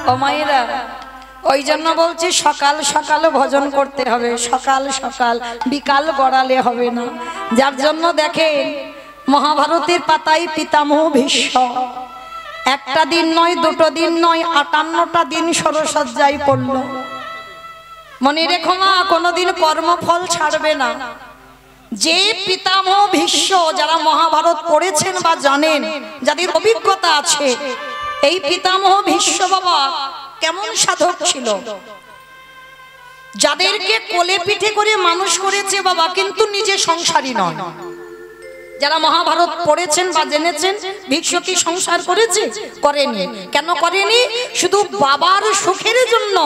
ও মায়েরা, ওই জন্য বলছি সকাল সকাল ভজন করতে হবে, সকাল সকাল, বিকাল গড়ালে হবে না। যার জন্য দেখেন মহাভারতের পাতায় পিতামহ ভীষ্ম একটা দিন নয়, দুটো দিন নয়, 58টা দিন সরসজ্জায় পড়ল। মনে রেখো মা, কোনোদিন কর্মফল ছাড়বে না। যে পিতামহ ভীষ্ম, যারা মহাভারত পড়েছেন বা জানেন, যাদের অভিজ্ঞতা আছে, এই পিতামহ ভীষ্ম বাবা কেমন সাধক ছিল। যাদেরকে কোলে পিঠে করে মানুষ করেছে বাবা, কিন্তু নিজে সংসারী নয়। যারা মহাভারত পড়েছেন বা জেনেছেন, ভীষ্ম কি সংসার করেছে? করেনি। কেন করেনি? শুধু বাবার সুখের জন্য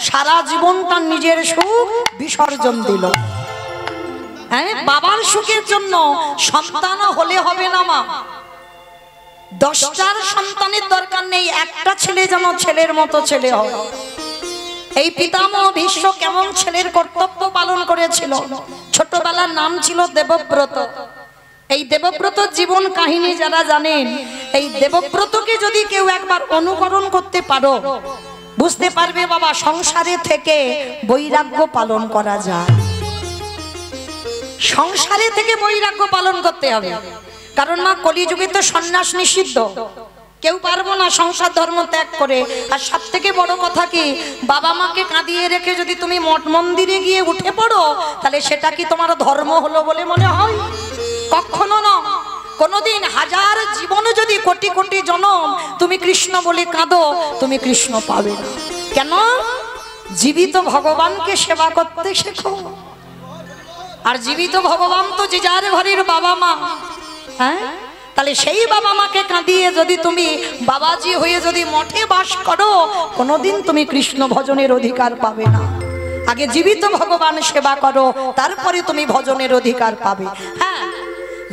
সারা জীবন তার নিজের সুখ বিসর্জন দিল। হ্যাঁ, বাবার সুখের জন্য। সন্তান হলে হবে না মা, 10টার সন্তানের দরকার নেই, একটা ছেলে যেন ছেলের মতো ছেলে হয়। এই পিতামহ ভীষ্ম কেমন ছেলের কর্তব্য পালন করেছিল। ছোটবেলার নাম ছিল দেবব্রত। এই দেবব্রত জীবন কাহিনী যারা জানেন, এই দেবব্রতকে যদি কেউ একবার অনুকরণ করতে পারো, বুঝতে পারবে বাবা সংসারে থেকে বৈরাগ্য পালন করা যায়। সংসারে থেকে বৈরাগ্য পালন করতে হবে। কারণ মা, কলিযুগে তো সন্ন্যাস নিষিদ্ধ, কেউ পারবো না সংসার ধর্ম ত্যাগ করে। আর সব থেকে বড় কথা কি, বাবা মাকে কাঁদিয়ে রেখে যদি তুমি মঠ মন্দিরে গিয়ে উঠে পড়ো, তাহলে সেটা কি তোমার ধর্ম হলো বলে মনে হয়? কখনো না। কোনদিন হাজার জীবনে যদি কোটি কোটি জনম তুমি কৃষ্ণ বলে কাঁদো, তুমি কৃষ্ণ পাবে না। কেন? জীবিত ভগবানকে সেবা করতে শেখো। আর জীবিত ভগবান তো যে যার ঘরের বাবা মা। হ্যাঁ, তাহলে সেই বাবা মাকে কাঁদিয়ে যদি তুমি বাবাজি হয়ে যদি মঠে বাস করো, কোনোদিন তুমি কৃষ্ণ ভজনের অধিকার পাবে না। আগে জীবিত ভগবান সেবা করো, তারপরে তুমি ভজনের অধিকার পাবে। হ্যাঁ,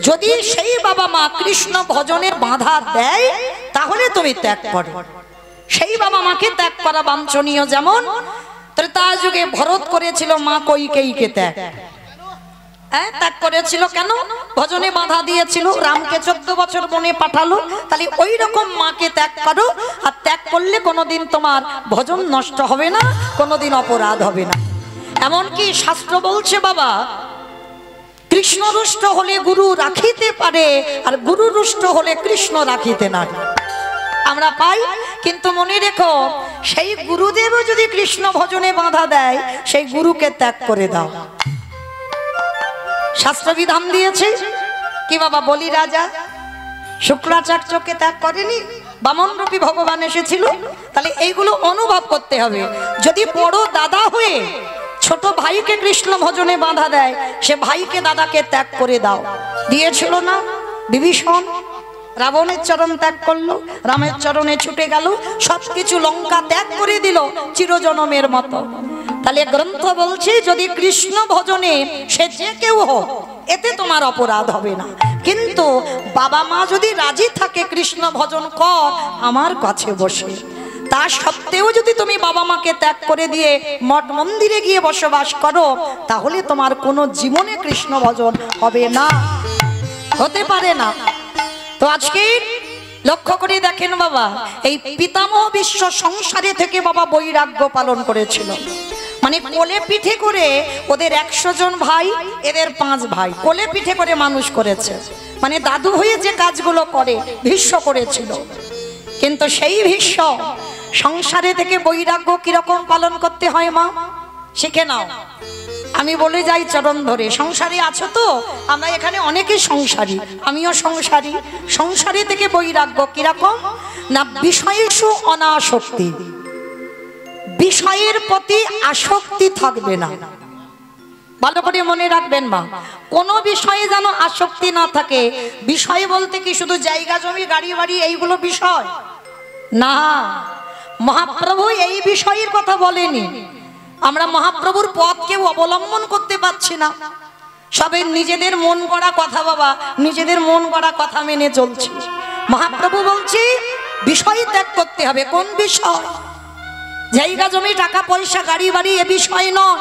যদি সেই বাবা মা কৃষ্ণ ভজনে বাধা দেয়, তাহলে তুমি ত্যাগ করো। সেই বাবা মাকে ত্যাগ করা বাঞ্ছনীয়। যেমন ত্রেতা যুগে ভরত করেছিল মা কৈকেয়ীকে ত্যাগ। ত্যাগ করেছিল কেন? ভজনে বাধা দিয়েছিল। রামকে 14 বছর বনে পাঠালো। তাহলে ওই রকম মাকে ত্যাগ করো। আর ত্যাগ করলে কোনোদিন তোমার ভজন নষ্ট হবে না, কোনোদিন অপরাধ হবে না। এমনকি শাস্ত্র বলছে বাবা, কৃষ্ণ রুষ্ট হলে গুরু রাখিতে পারে, আর গুরু রুষ্ট হলে কৃষ্ণ রাখিতে না। আমরা পাই, কিন্তু মনে রেখো, সেই গুরুদেবও যদি কৃষ্ণ ভজনে বাধা দেয়, সেই গুরুকে ত্যাগ করে দাও। শাস্ত্র বিধান দিয়েছে কি বাবা? বলি রাজা শুক্রাচার্যকে ত্যাগ করেনি, বামন রূপী ভগবান এসেছিল। তাহলে এইগুলো অনুভব করতে হবে। যদি বড় দাদা হয়ে ছোট ভাইকে কৃষ্ণ ভজনে বাধা দেয়, সে ভাইকে দাদাকে ত্যাগ করে দাও। দিয়েছিল না বিভীষণ? রাবণের চরণ ত্যাগ করলো, রামের চরণে ছুটে গেল, সবকিছু লঙ্কা ত্যাগ করে দিল চিরজনমের মতো। তাহলে গ্রন্থ বলছে, যদি কৃষ্ণ ভজনে সে যে কেউ হোক, এতে তোমার অপরাধ হবে না। কিন্তু বাবা মা যদি রাজি থাকে, কৃষ্ণ ভজন কর আমার কাছে বসে, তা সত্ত্বেও যদি তুমি বাবা মাকে ত্যাগ করে দিয়ে মঠ মন্দিরে গিয়ে বসবাস করো, তাহলে তোমার কোনো জীবনে কৃষ্ণ ভজন হবে না, হতে পারে না। তো আজকে লক্ষ্য করে দেখেন বাবা, এই পিতামহ ভীষ্ম সংসারে থেকে বাবা বৈরাগ্য পালন করেছিল। মানে কোলে পিঠে করে ওদের 100 জন ভাই, এদের 5 ভাই কোলে পিঠে করে মানুষ করেছে। মানে দাদু হয়ে যে কাজগুলো করে ভীষ্ম করেছিল। কিন্তু সেই ভীষ্ম সংসারে থেকে বৈরাগ্য কিরকম পালন করতে হয় মা, শিখে নাও। আমি বলে যাই চরণ ধরে, সংসারে আছো তো? আমরা এখানে অনেকে সংসারী, আমিও সংসারী। সংসারে থেকে বৈরাগ্য কিরকম না, বিষয়েষু অনাসক্তি, বিষয়ের প্রতি আসক্তি থাকবে না। ভালো করে মনে রাখবেন মা, কোন বিষয়ে যেন আসক্তি না থাকে। বিষয় বলতে কি শুধু জায়গা জমি গাড়ি বাড়ি এইগুলো বিষয় না। মহাপ্রভু এই বিষয়ের কথা বলেনি। আমরা মহাপ্রভুর পথ কেউ অবলম্বন করতে পারছি না, সবে নিজেদের মন গড়া কথা বাবা, নিজেদের মন গড়া কথা মেনে চলছি। মহাপ্রভু বলছে বিষয় ত্যাগ করতে হবে। কোন বিষয়? জায়গা জমি টাকা পয়সা গাড়ি বাড়ি এ বিষয় নয়,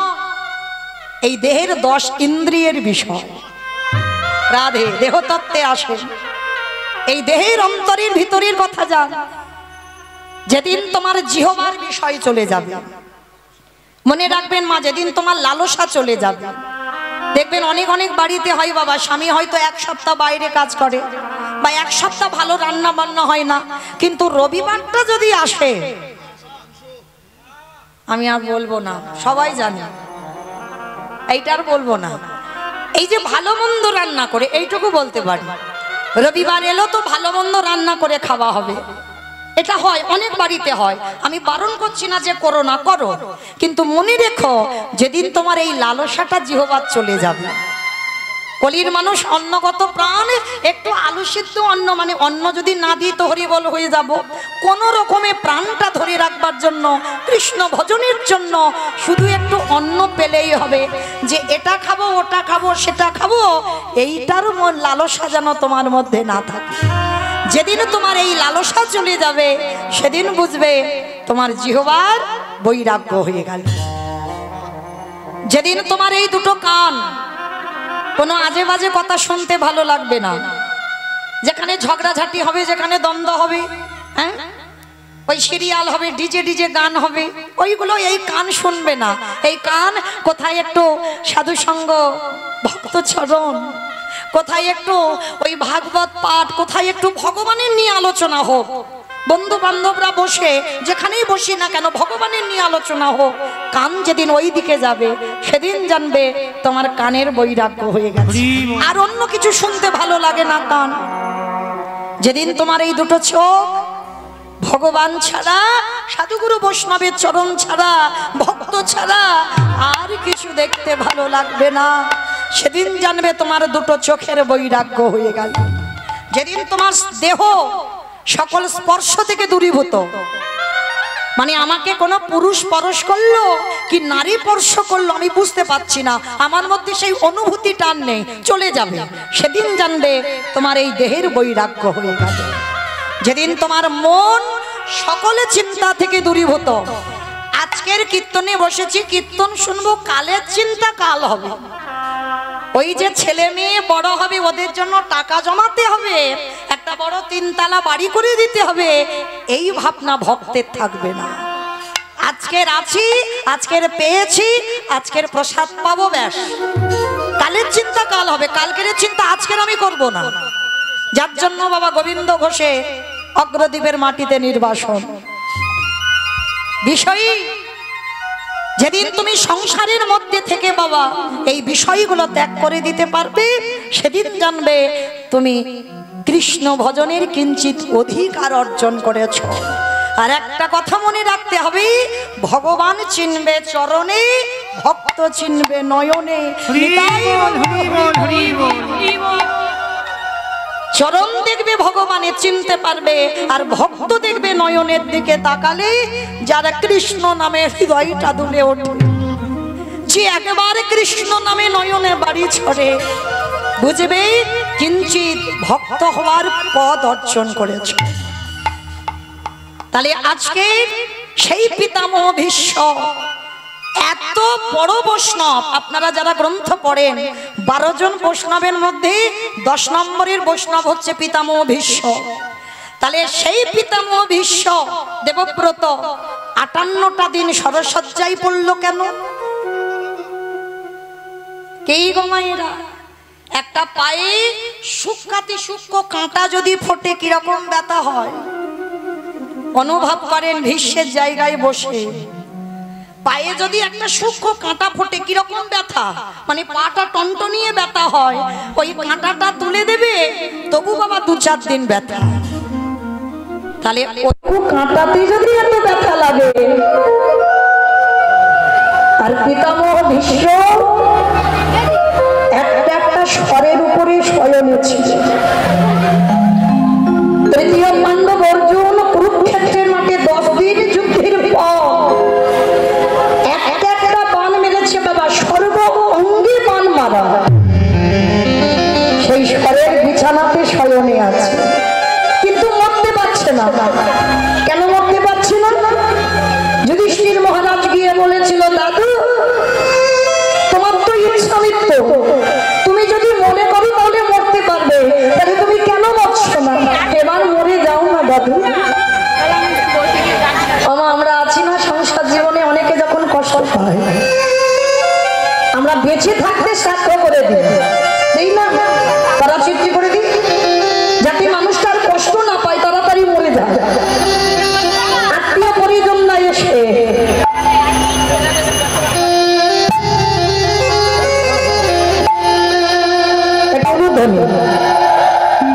এই দেহের 10 ইন্দ্রিয়ের বিষয়। রাধে দেহতত্ত্বে আসে, এই দেহের অন্তরের ভিতরের কথা জান। যেদিন তোমার জিহবার বিষয় চলে যাবে, মনে রাখবেন মা, যেদিন তোমার লালসা চলে যাবে, দেখবেন অনেক অনেক বাড়িতে হয় বাবা, স্বামী হয়তো এক সপ্তাহ বাইরে কাজ করে বা এক সপ্তাহ ভালো রান্না বান্না হয় না, কিন্তু রবিবারটা যদি আসে, আমি আর বলবো না, সবাই জানে, এইটার বলবো না, এই যে ভালো মন্দ রান্না করে এইটুকু বলতে পারি, রবিবার এলো তো ভালো মন্দ রান্না করে খাওয়া হবে, এটা হয়, অনেক বাড়িতে হয়। আমি বারণ করছি না যে করো না, করো, কিন্তু মনে রেখো যেদিন তোমার এই লালসাটা জিহ্বার চলে যাবে, কলির মানুষ অন্নগত প্রাণ, একটু আলু সিদ্ধ অন্ন, মানে অন্ন যদি না দিই তো হরিবল হয়ে যাব, কোন রকমে প্রাণটা ধরে রাখবার জন্য, কৃষ্ণ ভজনের জন্য শুধু একটু অন্ন পেলেই হবে, যে এটা খাবো ওটা খাবো সেটা খাবো, এইটার লালসা যেন তোমার মধ্যে না থাকে। যেদিন তোমার এই লালসা চলে যাবে সেদিন বুঝবে তোমার জিহ্বার বৈরাগ্য হয়ে গেল। যেদিন তোমার এই দুটো কান কোনো আজে বাজে কথা শুনতে ভালো লাগবে না, যেখানে ঝগড়াঝাটি হবে, যেখানে দ্বন্দ্ব হবে, হ্যাঁ, ওই সিরিয়াল হবে, ডিজে ডিজে গান হবে, ওইগুলো এই কান শুনবে না। এই কান কোথায় একটু সাধু সঙ্গ, ভক্ত চরণ, কোথায় একটু ওই ভাগবত পাঠ, কোথায় একটু ভগবানের নিয়ে আলোচনা হোক, বন্ধু বান্ধবরা বসে যেখানেই বসি না কেন ভগবানের নিয়ে আলোচনা হোক, কান যেদিন ওই দিকে যাবে সেদিন জানবে তোমার কানের বৈরাগ্য হয়ে গেছে, আর অন্য কিছু শুনতে ভালো লাগে না কান। যেদিন তোমার এই দুটো চোখ ভগবান ছাড়া, সাধুগুরু বৈষ্ণবের চরণ ছাড়া, ভক্ত ছাড়া আর কিছু দেখতে ভালো লাগবে না, সেদিন জানবে তোমার দুটো চোখের বৈরাগ্য হয়ে গেল। যেদিন তোমার দেহ সকল স্পর্শ থেকে দূরীভূত, মানে আমাকে কোনো পুরুষ স্পর্শ করলো কি নারী স্পর্শ করলো আমি বুঝতে পারছি না, আমার মধ্যে সেই অনুভূতি টান নেই, চলে যাবে, সেদিন জানবে তোমার এই দেহের বৈরাগ্য হয়ে গেল। যেদিন তোমার মন সকলে চিন্তা থেকে দূরীভূত, আজকের কীর্তনে বসেছি, কীর্তন শুনবো, কালের চিন্তা কাল হবে, ওই যে ছেলে মেয়ে বড় হবে ওদের জন্য টাকা জমাতে হবে, একটা বড় 3 তলা বাড়ি করে দিতে হবে, এই ভাবনা ভক্তের থাকবে না। আজকের আছি, আজকের পেয়েছি, আজকের প্রসাদ পাবো, ব্যাস, কালের চিন্তা কাল হবে, কালকের চিন্তা আজকের আমি করব না। যার জন্য বাবা গোবিন্দ ঘোষে অগ্রদ্বীপের মাটিতে নির্বাসন বিষয়, যেদিন তুমি সংসারের মধ্যে থেকে বাবা এই বিষয়গুলো ত্যাগ করে দিতে পারবে, সেদিন জানবে তুমি কৃষ্ণ ভজনের কিঞ্চিত অধিকার অর্জন করেছ। আর একটা কথা মনে রাখতে হবে, ভগবান চিনবে চরণে, ভক্ত চিনবে নয়নে। চরণ দেখবে ভগবানে চিনতে পারবে, আর ভক্ত দেখবে নয়নের দিকে তাকালে, যারা কৃষ্ণ নামে হৃদয়টা দুলে ওঠে, যে একবার কৃষ্ণ নামে নয়নে বাড়ি ছড়ে, বুঝবে কিঞ্চিত ভক্ত হওয়ার পদ অর্জন করেছে। তাহলে আজকে সেই পিতামহ ভীষ্ম এত বড় বৈষ্ণব, আপনারা যারা গ্রন্থ পড়েন 12 জন বৈষ্ণবের মধ্যে 10 নম্বরের বৈষ্ণব হচ্ছে পিতামহ ভীষ্ম। তাহলে সেই পিতামহ ভীষ্ম দেবব্রত 58টা দিন সরসজ্জায় পড়ল কেন? কেই গমাইরা একটা পায়ে সূক্ষ্মাতি সূক্ষ্ম কাঁটা যদি ফোটে কিরকম ব্যথা হয় অনুভব করেন। ভীষ্মের জায়গায় বসে পায়ে যদি একটা সূক্ষ্ম কাঁটা ফোটে কিরকম ব্যথা, মানে পাটা টনটনিয়ে ব্যথা হয়, ওই কাঁটাটা তুলে দেবে তবু বাবা 2-4 দিন ব্যথা। তাহলে ওই কাঁটাতে যদি এত ব্যথা লাগে, আর পিতামহ ভীষ্ম একটা স্বরের উপরে শয়নে ছিল। তৃতীয় পাণ্ডব অর্জুন কুরুক্ষেত্রের মাঠে 10 দিন যুদ্ধের পর একটা বান মেরেছে বাবা, সর্ব অঙ্গে বান মারা, সেই স্বরের বিছানাতে শয়নে আছে, কিন্তু মরতে পারছে না। কেন মরতে পারছে না? যুধিষ্ঠির মহারাজ গিয়ে বলেছিল, দাদু শ্রাদ্ধ করে দিই, এই না তারা সৃষ্টি করে দিই, যাতে মানুষটার কষ্ট না পায়, তাড়াতাড়ি মরে যায়। আত্মীয় পরিজন না এসে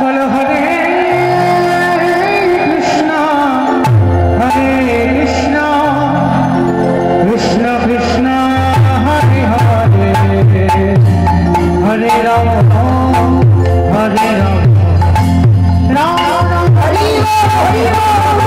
বলো হরে কৃষ্ণ কৃষ্ণ কৃষ্ণ হরে হরে হরে রাম হরে রাম রাম রাম হরে হরে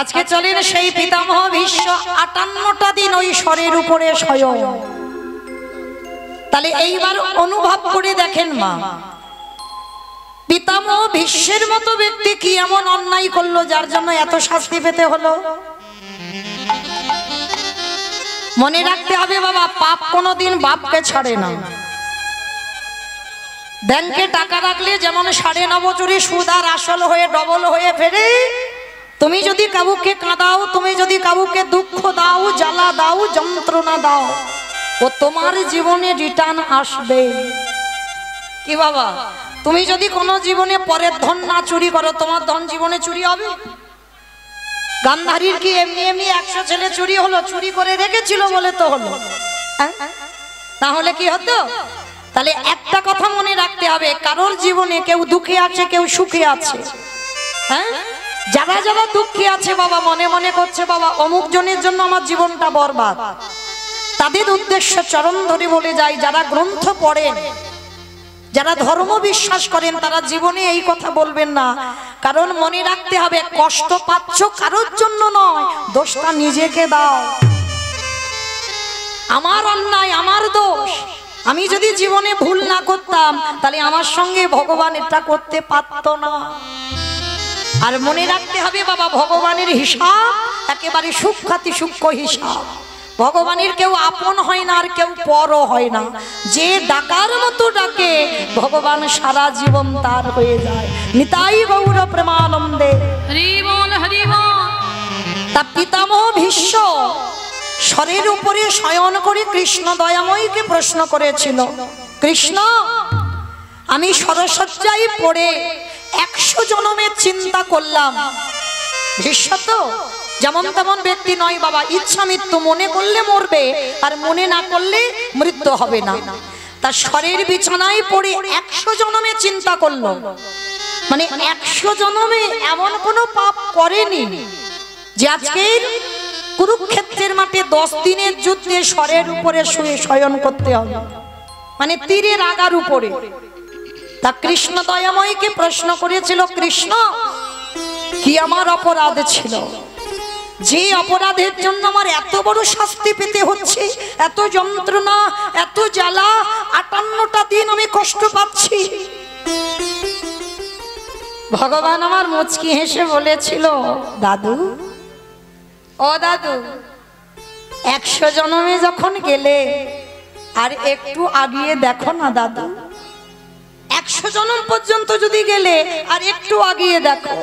আজকে চলেন সেই পিতামহ ভীষ্ম 58টা দিন ওই স্বরের উপরে স্বয়ং। তাহলে এইবার অনুভব করে দেখেন মা, পিতামহ ভীষ্মের মতো ব্যক্তি কি এমন অন্যায় করলো যার জন্য এত শাস্তি পেতে হলো? মনে রাখতে হবে বাবা, পাপ কোনোদিন বাপকে ছাড়ে না। ব্যাংকে টাকা রাখলে যেমন 9.5 বছরে সুদ আর আসল হয়ে ডবল হয়ে ফেরে, তুমি যদি কাউকে কাঁদাও, তুমি যদি কাউকে দুঃখ দাও, জ্বালা দাও, যন্ত্রণা দাও, ও তোমার জীবনে রিটার্ন আসবে। কি বাবা, তুমি যদি কোনো জীবনে পরের ধন না চুরি করো, তোমার ধন জীবনে চুরি হবে? গান্ধারীর কি এমনি এমনি 100 ছেলে চুরি হলো? চুরি করে রেখেছিল বলে তো হলো, তাহলে কি হতো? তাহলে একটা কথা মনে রাখতে হবে, কারোর জীবনে কেউ দুঃখে আছে, কেউ সুখে আছে। হ্যাঁ, যারা যারা দুঃখে আছে বাবা, মনে মনে করছে বাবা অমুক জনের জন্য আমার জীবনটা বরবাদ, তাদের উদ্দেশ্য চরণ ধরে বলে যায়, যারা গ্রন্থ পড়েন, যারা ধর্ম বিশ্বাস করেন, তারা জীবনে এই কথা বলবেন না। কারণ মনে রাখতে হবে, কষ্ট পাচ্ছ কারোর জন্য নয়, দোষটা নিজেকে দাও। আমার অন্যায়, আমার দোষ। আমি যদি জীবনে ভুল না করতাম, তাহলে আমার সঙ্গে ভগবান এটা করতে পারত না। আর মনে রাখতে হবে বাবা, ভগবানের হিসাব একেবারে সূক্ষ্মাতি সূক্ষ্ম হিসাব। ভগবানের কেউ আপন হয় না, আর কেউ পরও হয় না। যে ডাকার মতো ডাকে, ভগবান সারা জীবন তার হয়ে যায়। নিতাই গৌর প্রেমানন্দে হরি বল, হরি বল। তা পিতামহ ভীষ্ম স্বরের উপরে শয়ন করে কৃষ্ণ দয়াময়কে প্রশ্ন করেছিল, কৃষ্ণ, আমি সরসজ্জায় পড়ে 100 জনমের চিন্তা করলাম। ভীষ্ম তো যেমন তেমন ব্যক্তি নয় বাবা, ইচ্ছা মৃত্যু, মনে করলে মরবে আর মনে না করলে মৃত্যু হবে না। তার স্বরের বিছানায় পড়ে 100 জনমে চিন্তা করলো, মানে 100 জনমে এমন কোনো পাপ করেনি যে আজকের কুরুক্ষেত্রের মাঠে 10 দিনের যুদ্ধে স্বরের উপরে শুয়ে শয়ন করতে হবে, মানে তীরের আগার উপরে। তা কৃষ্ণ দয়াময়কে প্রশ্ন করেছিল, কৃষ্ণ, কি আমার অপরাধ ছিল যে অপরাধের জন্য আমার এত বড় শাস্তি পেতে হচ্ছে, এত যন্ত্রণা, এত জ্বালা, 58টা দিন আমি কষ্ট পাচ্ছি? ভগবান আমার মুচকি হেসে বলেছিল, দাদু, ও দাদু, 100 জনমে যখন গেলে আর একটু আগিয়ে দেখো না দাদু। 100 জনম পর্যন্ত যদি গেলে আর একটু আগিয়ে দেখো।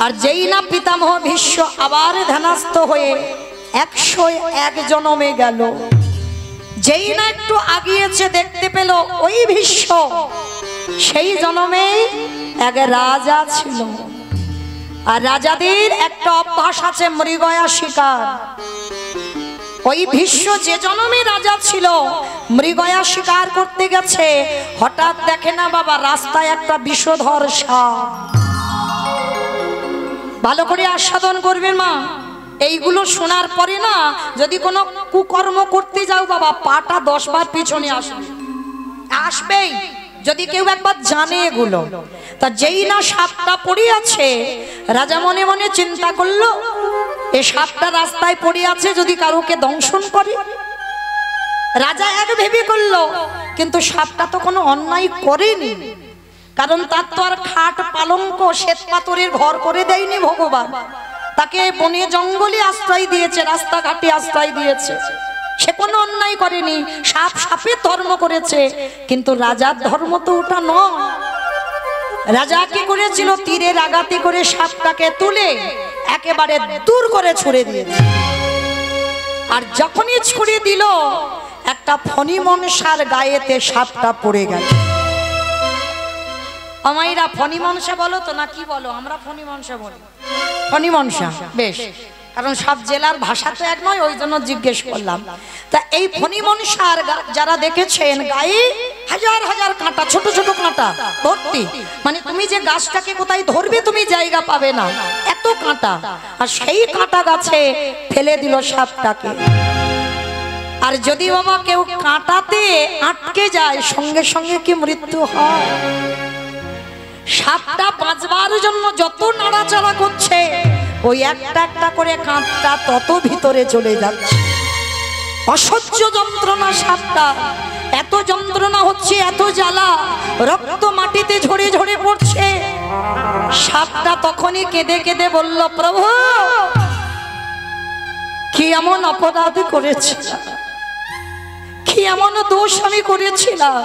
আর যেই না পিতামহ ভীষ্ম আবার ধ্যানস্থ হয়ে 101 জনমে গেল, যেই না একটু আগিয়েছে, দেখতে পেল ওই ভীষ্ম সেই জনমে এক রাজা ছিল। আর রাজাদের একটা অভ্যাস আছে, মৃগয়া শিকার। ওই ভীষ্ম যে জনমে রাজা ছিল, মৃগয়া শিকার করতে গেছে, হঠাৎ দেখে না বাবা রাস্তায় একটা বিষধর সাপ। ভালো করে আস্বাদন করবেন মা, এইগুলো শোনার পরে না যদি কোনো কুকর্ম করতে যাও বাবা, পাটা 10 বার পিছনে আসবেই, যদি কেউ একবার জানে এগুলো। তা যেই না সাপটা পড়ে আছে, রাজা মনে মনে চিন্তা করলো, এই সাপটা রাস্তায় পড়ে আছে, যদি কারোকে দংশন করে। রাজা এক ভেবে করলো, কিন্তু সাপটা তো কোনো অন্যায় করেনি, কারণ তার তো আর খাট পালঙ্ক শ্বেত পাথরের ঘর করে দেয়নি ভগবান, তাকে বনে জঙ্গলে আশ্রয় দিয়েছে, রাস্তাঘাটে আশ্রয় দিয়েছে, সে কোনো অন্যায় করেনি। সাপ সাপের ধর্ম করেছে, কিন্তু রাজার ধর্ম তো ওটা নয়। রাজা কি করেছিল, তীরের আঘাতে করে সাপটাকে তুলে একেবারে দূর করে ছুড়ে দিয়েছে। আর যখনই ছুড়ে দিল, একটা ফণি মনসার গায়েতে সাপটা পড়ে গেল। আমাইরা ফণি মনসা বলো তো, না কি বলো? আমরা ফণি মনসা বলি। ফণি মনসা, বেশ, কারণ সব জেলার ভাষা তো এক নয়, ওই জন্য জিজ্ঞেস করলাম। তা এই ফণি মনসার যারা দেখেছেন, গায়ে হাজার হাজার কাঁটা, ছোট ছোট কাঁটা ভর্তি, মানে তুমি যে গাছটাকে কোথায় ধরবে তুমি জায়গা পাবে না, এত কাঁটা। আর সেই কাঁটা গাছে ফেলে দিল সাপটাকে। আর যদি বাবা কেউ কাঁটাতে আটকে যায়, সঙ্গে সঙ্গে কি মৃত্যু হয়? সাপটা বাঁচবার জন্য যত নাড়াচাড়া করছে, ওই একটা একটা করে কাঁটটা তত ভিতরে চলে যাচ্ছে। অসহ্য যন্ত্রণা সাপটা, এত যন্ত্রণা হচ্ছে, এত জ্বালা, রক্ত মাটিতে ঝরে ঝরে পড়ছে। সাপটা তখনই কেঁদে কেঁদে বলল, প্রভু কি এমন অপরাধ করেছিলাম, কি এমন দোষ আমি করেছিলাম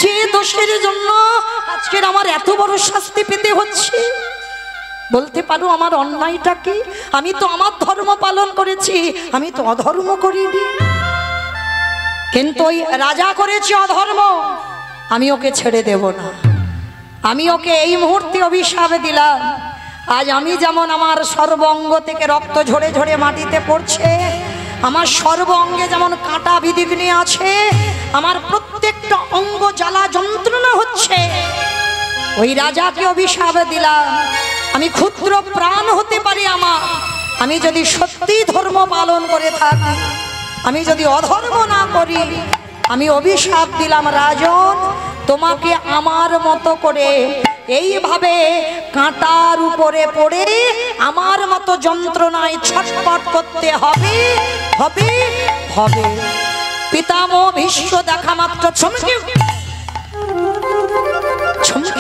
যে দোষের জন্য আজকের আমার এত বড় শাস্তি পেতে হচ্ছে। বলতে পারো আমার অন্যায়টা কি? আমি তো আমার ধর্ম পালন করেছি, আমি তো অধর্ম করিনি। কিন্তু ওই রাজা করেছে অধর্ম, আমি ওকে ছেড়ে দেব না। আমি ওকে এই মুহূর্তে অভিশাপ দিলাম। আজ আমি যেমন আমার সর্বাঙ্গ থেকে রক্ত ঝরে ঝরে মাটিতে পড়ছে, আমার সর্ব অঙ্গে যেমন কাঁটা বিধিগ্নি আছে, আমার প্রত্যেকটা অঙ্গ জ্বালা যন্ত্রণা হচ্ছে, ওই রাজাকে অভিশাপ দিলাম। আমি ক্ষুদ্র প্রাণ হতে পারি আমার, আমি যদি সত্যি ধর্ম পালন করে থাকি, আমি যদি অধর্ম না করি, আমি অভিশাপ দিলাম রাজন, তোমাকে আমার মতো করে এইভাবে কাঁটার উপরে পড়ে আমার মতো যন্ত্রণায় ছটফট করতে হবে হবে হবে। পিতামহ ভীষ্ম দেখা মাত্র চমকে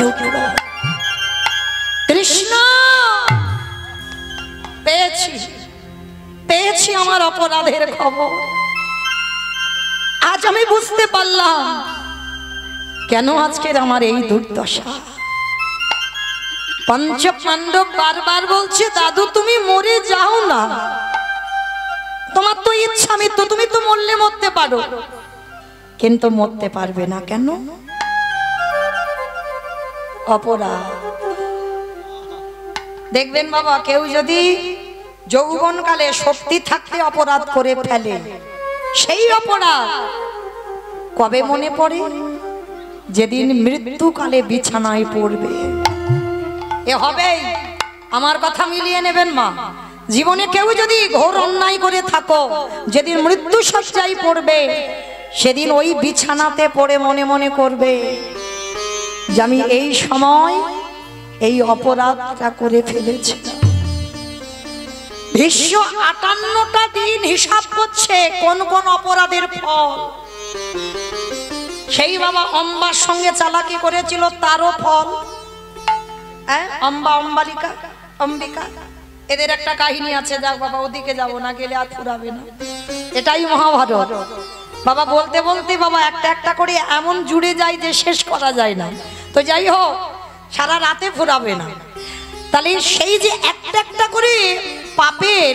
উঠল, কৃষ্ণ পেয়েছি পেয়েছি আমার অপরাধের খবর। আজ আমি বুঝতে পারলাম কেন আজকের আমার এই দুর্দশা। পঞ্চ পাণ্ডব বারবার বলছে, দাদু তুমি মরে যাও না, তোমার তো ইচ্ছা মৃত্যু, তুমি তো মরলে মরতে পারো, কিন্তু মরতে পারবে না কেন? অপরাধ। দেখবেন বাবা, কেউ যদি যৌবনকালে শক্তি থাকতে অপরাধ করে ফেলে, সেই অপরাধ কবে মনে পড়ে? যেদিন মৃত্যুকালে বিছানায় পড়বে। এ হবেই, আমার কথা মিলিয়ে নেবেন মা। জীবনে কেউ যদি ঘোর অন্যায় করে থাকো, যেদিন মৃত্যু শয্যায় পড়বে, সেদিন ওই বিছানাতে পড়ে মনে মনে করবে যে আমি এই সময় এই অপরাধটা করে ফেলেছি। ভীষ্ম 58টা দিন হিসাব করছে কোন কোন অপরাধের ফল। সেই বাবা অম্বার সঙ্গে চালাকি করেছিল, তারও ফল। অম্বা অম্বালিকা অম্বিকা, এদের একটা কাহিনী আছে। যাক বাবা, ওদিকে যাব না, গেলে আর ফুরাবে না। এটাই মহাভারত বাবা। বলতে বলতে বাবা একটা একটা করে এমন জুড়ে যায় যে শেষ করা যায় না। তো যাই হোক, সারা রাতে ফুরাবে না। তাহলে সেই যে একটা একটা করে পাপের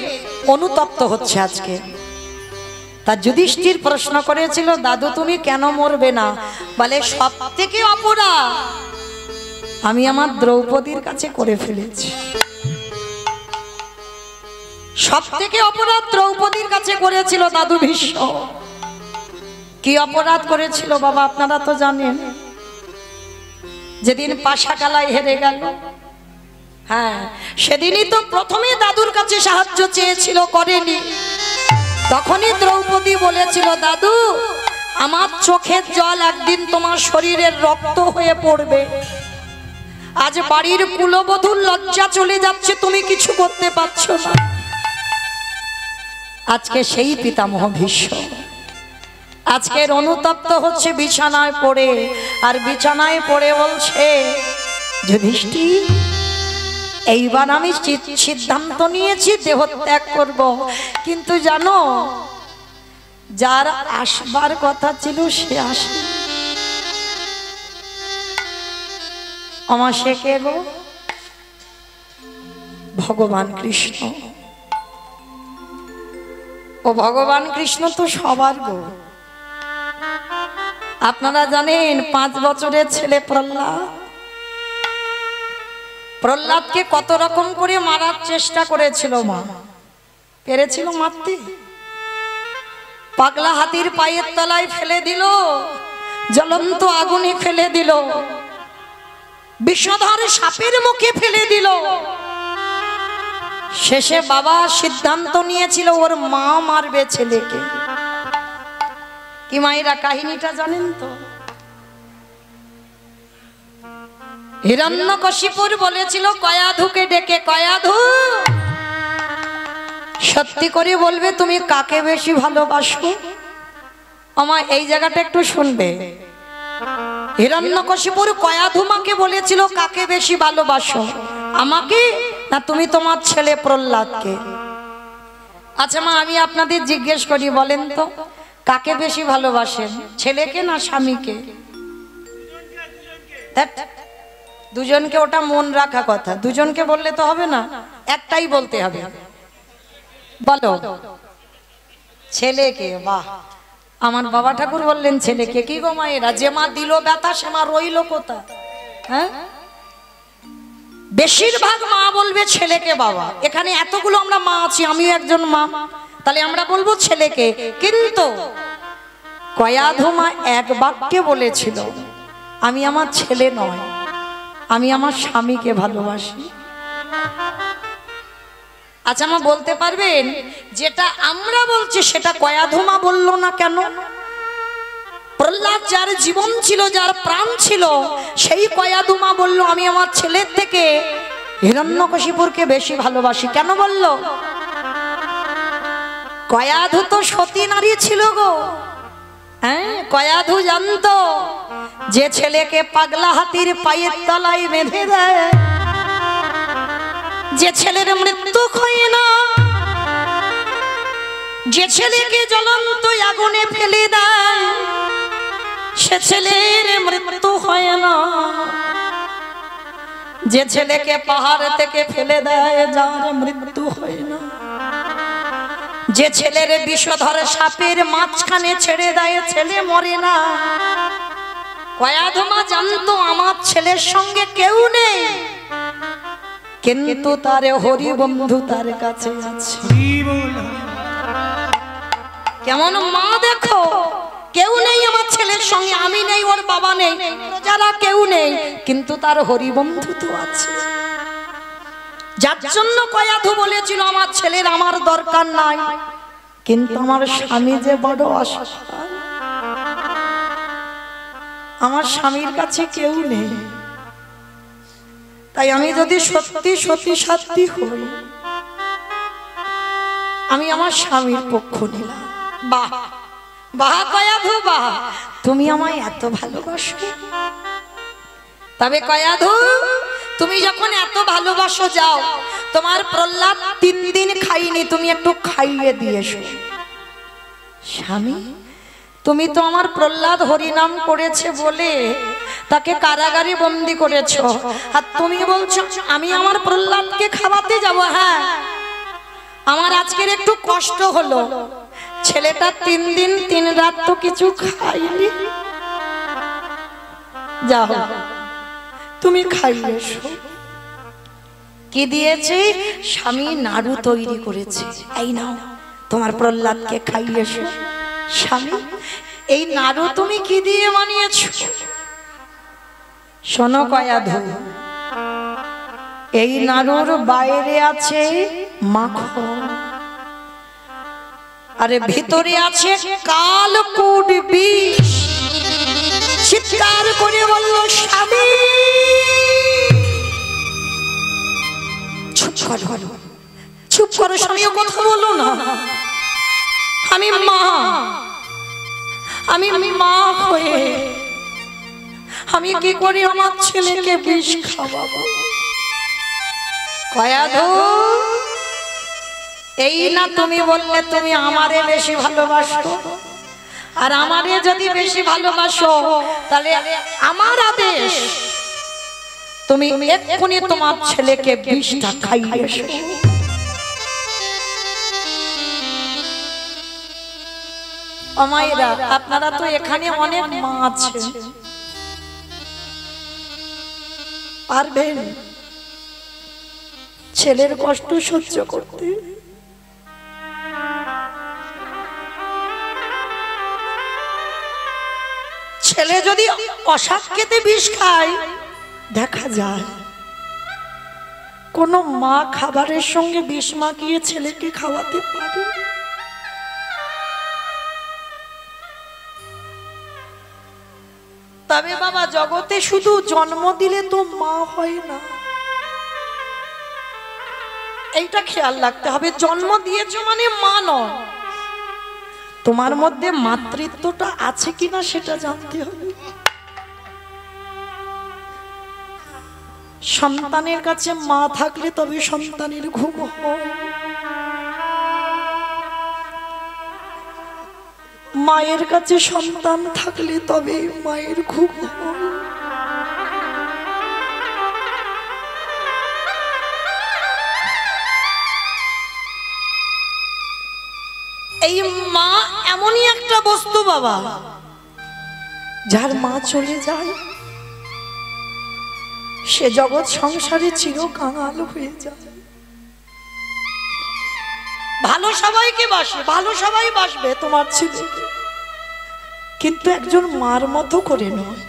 অনুতপ্ত হচ্ছে আজকে। তা যুধিষ্ঠির প্রশ্ন করেছিল, দাদু তুমি কেন মরবে না? বলে সব থেকে অপরাধ আমি আমার দ্রৌপদীর কাছে করে ফেলেছি। সব থেকে অপরাধ দ্রৌপদীর কাছে করেছিল দাদু ভীষ্ম। কি অপরাধ করেছিল বাবা আপনারা তো জানেন। যেদিন পাশাকালায় হেরে গেল, হ্যাঁ সেদিনই তো প্রথমে দাদুর কাছে সাহায্য চেয়েছিল, করেনি। তখনই দ্রৌপদী বলেছিল, দাদু আমার চোখের জল একদিন তোমার শরীরের রক্ত হয়ে পড়বে। আজ বাড়ির কুলবধূর লজ্জা চলে যাচ্ছে, তুমি কিছু করতে পারছো না। আজকে সেই পিতামহ ভীষ্ম আজকের অনুতপ্ত হচ্ছে বিছানায় পড়ে, আর বিছানায় পড়ে বলছে, যুধিষ্ঠির এইবার আমি সিদ্ধান্ত নিয়েছি দেহ ত্যাগ করব, কিন্তু জানো যার আসবার কথা ছিল সে আসে। আমার সে কে গো? ভগবান কৃষ্ণ। ও ভগবান কৃষ্ণ তো সবার গো। আপনারা জানেন 5 বছরের ছেলে প্রহ্লাদকে কত রকম করে মারার চেষ্টা করেছিল মা, পেরেছিল মারতে? পাগলা হাতির পায়ের তলায় ফেলে দিল, জ্বলন্ত আগুনে ফেলে দিল, বিষধর সাপের মুখে ফেলে দিল। শেষে বাবা সিদ্ধান্ত নিয়েছিল ওর মা মারবে ছেলেকে। কি মায়েরা কাহিনীটা জানেন তো? হিরণ্যকশিপুর বলেছিল কয়াধুকে ডেকে, কয়াধু সত্যি করে বলবে তুমি কাকে বেশি ভালোবাসো? আমার এই জায়গাটা একটু শুনবে। হিরণ্যকশিপুর কয়াধুমাকে বলেছিল কাকে বেশি ভালোবাসো, আমাকে না তুমি তোমার ছেলে প্রহ্লাদকে? আচ্ছা মা, আমি আপনাদের জিজ্ঞেস করি, বলেন তো কাকে বেশি ভালোবাসেন, ছেলেকে না স্বামীকে? দুজনকে, ওটা মন রাখা কথা। দুজনকে বললে তো হবে না, একটাই বলতে হবে। বলো ছেলেকে। বাহ, আমার বাবা ঠাকুর বললেন ছেলেকে। কি গো মায়েরা, যে মা দিল ব্যথা সে মা রইল কোথা? হ্যাঁ, বেশিরভাগ মা বলবে ছেলেকে বাবা। এখানে এতগুলো আমরা মা আছি, আমিও একজন মা, তাহলে আমরা বলবো ছেলেকে। কিন্তু কয়াধুমা এক বাক্যে বলেছিল আমি আমার ছেলে নয়, আমি আমার স্বামীকে ভালোবাসি। আচ্ছা মা বলতে পারবেন যেটা আমরা বলছি সেটা কয়াধুমা বললো না কেন? প্রহ্লাদ যার জীবন ছিল, যার প্রাণ ছিল, সেই কয়াধুমা বলল আমি আমার ছেলের থেকে হিরণ্যকশিপুরকে বেশি ভালোবাসি। কেন বলল? কয়াধু তো সতী নারী ছিল গো। হ্যাঁ, কয়াধু জানতো যে ছেলেকে পাগলা হাতির পায়ের তলায় বেঁধে দেয়, যে ছেলের মৃত্যু হয় না, যে ছেলেকে জ্বলন্ত আগুনে ফেলে দেয়, সে ছেলের মৃত্যু হয় না। যে ছেলেকে পাহাড় থেকে ফেলে দেয়, যার মৃত্যু হয় না। যে ছেলের বিষধর সাপের মাঝখানে ছেড়ে দেয়, ছেলে মরে না। কয়াধুমা জানতো আমার ছেলের সঙ্গে কেউ নেই, কিন্তু তার হরি বন্ধু তার কাছে আছে। কেমন মা দেখো, কেউ নেই আমার ছেলের সঙ্গে, আমি নেই, ওর বাবা নেই, যারা কেউ নেই, কিন্তু তার হরি বন্ধু তো আছে। যার জন্য কয়াধু বলেছিল আমার ছেলের আমার দরকার নাই, কিন্তু আমার স্বামী যে বড় অসহায়, আমার স্বামীর কাছে কেউ নেই, তাই আমি যদি সত্যি সত্যি সাথী হই, আমি আমার স্বামীর পক্ষ নিলাম। বাহ বাহ কয়াধু বাহ, তুমি আমায় এত ভালোবাসো। তবে কয়াধু, তুমি যখন এত ভালোবাসো, যাও তোমার প্রহ্লাদ 3 দিন খাইনি, তুমি একটু খাইয়ে দিয়েছো। স্বামী, তুমি তো আমার প্রহ্লাদ হরিনাম করেছে বলে তাকে কারাগারে বন্দি করেছো, আর তুমি বলছো আমি আমার প্রহ্লাদকে খাওয়াতে যাব। হ্যাঁ, আমার আজকের একটু কষ্ট হলো, ছেলেটা 3 দিন 3 রাত তো কিছু খাইনি। যাও তুমি খাইয়েছো। কি দিয়েছে? স্বামী নাড়ু তৈরি করেছে, এই নাও তোমার প্রহ্লাদকে খাইয়েছো। স্বামী, এই নাড়ু তুমি কি দিয়ে বানিয়েছো? শোনো কয়াধু, এই নাড়ুর বাইরে আছে মাখন, আরে ভিতরে আছে কালকুট বিষ। চিৎকার করে বলল স্বামী, চুপ করো, চুপ করো স্বামীও কথা বলো না। আমি মা, আমি মা হয়ে আমি কি করে আমার ছেলেকে বিষ খাওয়াবো? কয়াধু, এই না তুমি বললে তুমি আমারে বেশি ভালোবাসো, আর আমারে যদি বেশি ভালোবাসো তাহলে আমার আদেশ, তুমি এক্ষুনি তোমার ছেলেকে বিষটা খাইয়েছো। মায়েরা, আপনারা তো এখানে অনেক মা আছে, পারবেন ছেলের কষ্ট সহ্য করতে? ছেলে যদি অসাদ খেতে বিষ খায়, দেখা যায় কোন মা খাবারের সঙ্গে বিষ মাখিয়ে ছেলেকে খাওয়াতে পারে? তবে বাবা জগতে শুধু জন্ম দিলে তো মা হয় না, এইটা খেয়াল রাখতে হবে। জন্ম দিয়েছো মানে মা নয়, তোমার মধ্যে মাতৃত্বটা আছে কিনা সেটা জানতে হবে। সন্তানের কাছে মা থাকলে তবে সন্তানের ঘুম হয়, মায়ের কাছে সন্তান থাকলে তবে মায়ের ঘুম হয়। এই মা এমনই একটা বস্তু বাবা, যার মা চলে যায় সে জগৎ সংসারে চিরকাল হয়ে যায়। ভালো সবাইকে বাসে, ভালো সবাই বাসবে তোমার ছেলেকে, কিন্তু একজন মার মতো করে নয়।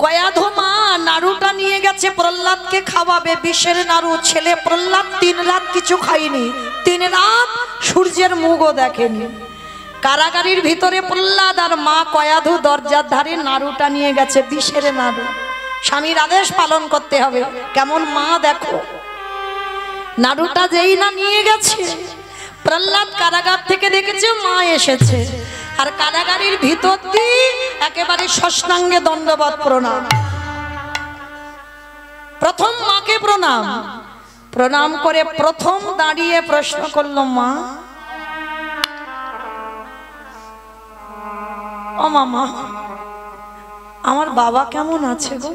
কয়াধো মা নাড়ুটা নিয়ে গেছে প্রহ্লাদকে খাওয়াবে, বিষের নাড়ু। ছেলে প্রহ্লাদ 3 রাত কিছু খায়নি, 3 রাত সূর্যের মুখও দেখেনি। কারাগারের ভিতরে প্রহ্লাদ আর মা কয়াধো দরজার ধারে নাড়ুটা নিয়ে গেছে, বিষের নাড়ু। স্বামীর আদেশ পালন করতে হবে। কেমন মা দেখো, নাড়ুটা যেই না নিয়ে গেছে, প্রহ্লাদ কারাগার থেকে দেখেছে মা এসেছে, আর কারাগারের ভিতর দিয়ে একেবারে ষষ্ঠাঙ্গে দণ্ডবত প্রণাম। প্রথম মাকে প্রণাম, প্রণাম করে প্রথম দাঁড়িয়ে প্রশ্ন করলো, মা ও মামা, আমার বাবা কেমন আছে গো?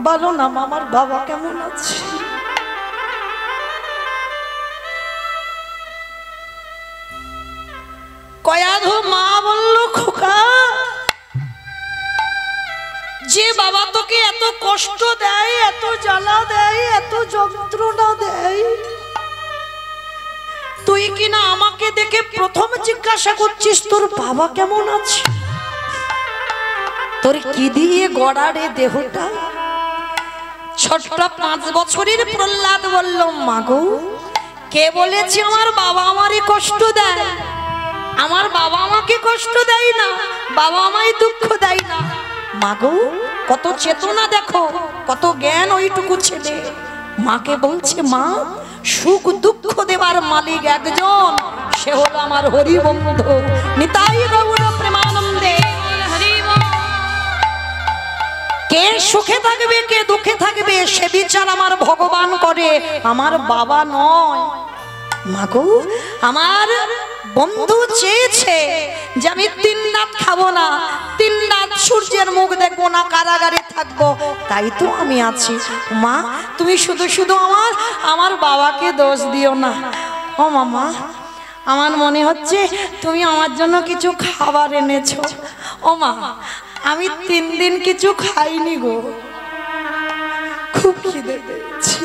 বলো না মা, আমার বাবা কেমন আছে? কয়াধো মা বলল, খোকা, যে বাবা তোকে এত কষ্ট দেয়, এত জ্বালা দেয়, এত যন্ত্রণা দেয়, তুই কিনা আমাকে দেখে প্রথম জিজ্ঞাসা করছিস তোর বাবা কেমন আছে? তোর কি দিয়ে গড়া রে দেহটা? ছোট্ট 5 বছরের প্রহ্লাদ বলল, মাগো, কে বলেছে আমার বাবা আমারে কষ্ট দেয়? আমার বাবা আমাকে কষ্ট দেয় না, বাবা আমায় দুঃখ দেয় না। মাগো, কত চেতনা দেখো, কত জ্ঞান ওইটুকু ছেলে। মাকে বলছে, মা, সুখ দুঃখ দেবার মালিক একজন, সে হলো আমার হরি বন্ধু। নিতাই গৌর প্রেমানন্দে। কে সুখে থাকবে কে দুঃখে থাকবে সে বিচার আমার ভগবান করে, আমার বাবা নয়। মাগো, আমার বন্ধু চেয়েছে যে আমি 3 রাত খাবো না, 3 রাত সূর্যের মুখ দেখবো না, কারাগারে থাকবো, তাই তো আমি আছি। মা, তুমি শুধু শুধু আমার বাবাকে দোষ দিও না। ও মামা, আমার মনে হচ্ছে তুমি আমার জন্য কিছু খাবার এনেছো। ও মা, আমি 3 দিন কিছু খাইনি গো, খুব খিদে পেয়েছি।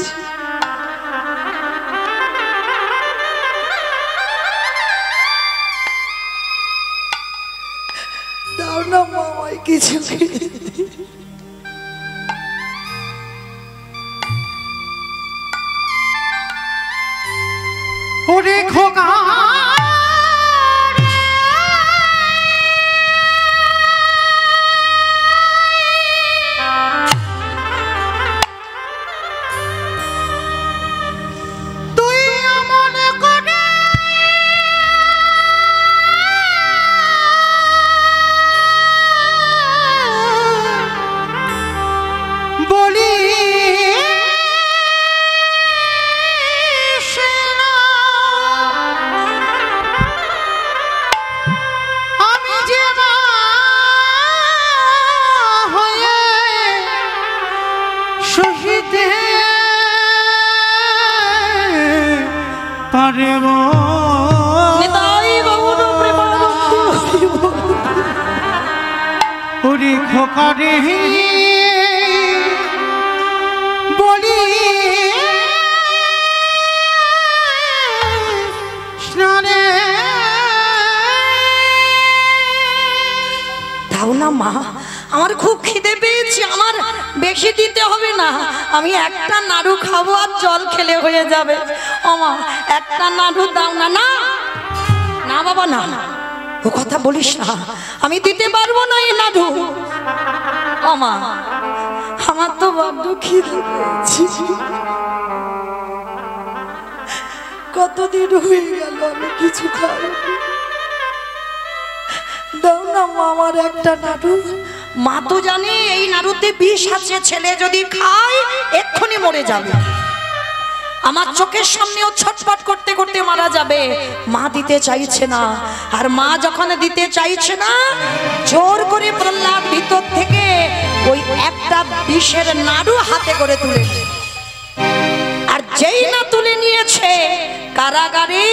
দাও না মামাই কিছু। ওরে খোকা, ওরে খোকা রে বলি স্নানে দাও না মা, আমার খুব খিদে পেয়েছি, আমার বেশি দিতে হবে না, আমি একটা নাড়ু খাবো আর জল খেলে হয়ে যাবে। ও মা, একটা নাড়ু দাও না। না না বাবা, না, ও কথা বলিস না, আমি দিতে পারবো না এই নাড়ু। ও মা, আমার তো বড্ড খিদে পেয়েছি, কতদিন হয়ে গেল আমি কিছু খাই। দাও না মা আমার একটা নাড়ু। মা তো জানে এই নাড়ুতে বিষ আছে, ছেলে যদি খায় এক্ষুনি মরে যাবে, আমার চোখের সামনেও ছটফট করতে করতে মারা যাবে। মা দিতে চাইছে না, আর মা যখন দিতে চাইছে না, জোর করে প্রহ্লাদ ভিতর থেকে ওই একটা বিষের নাড়ু হাতে করে তুলে, আর যেই না তুলে নিয়েছে, কারাগারে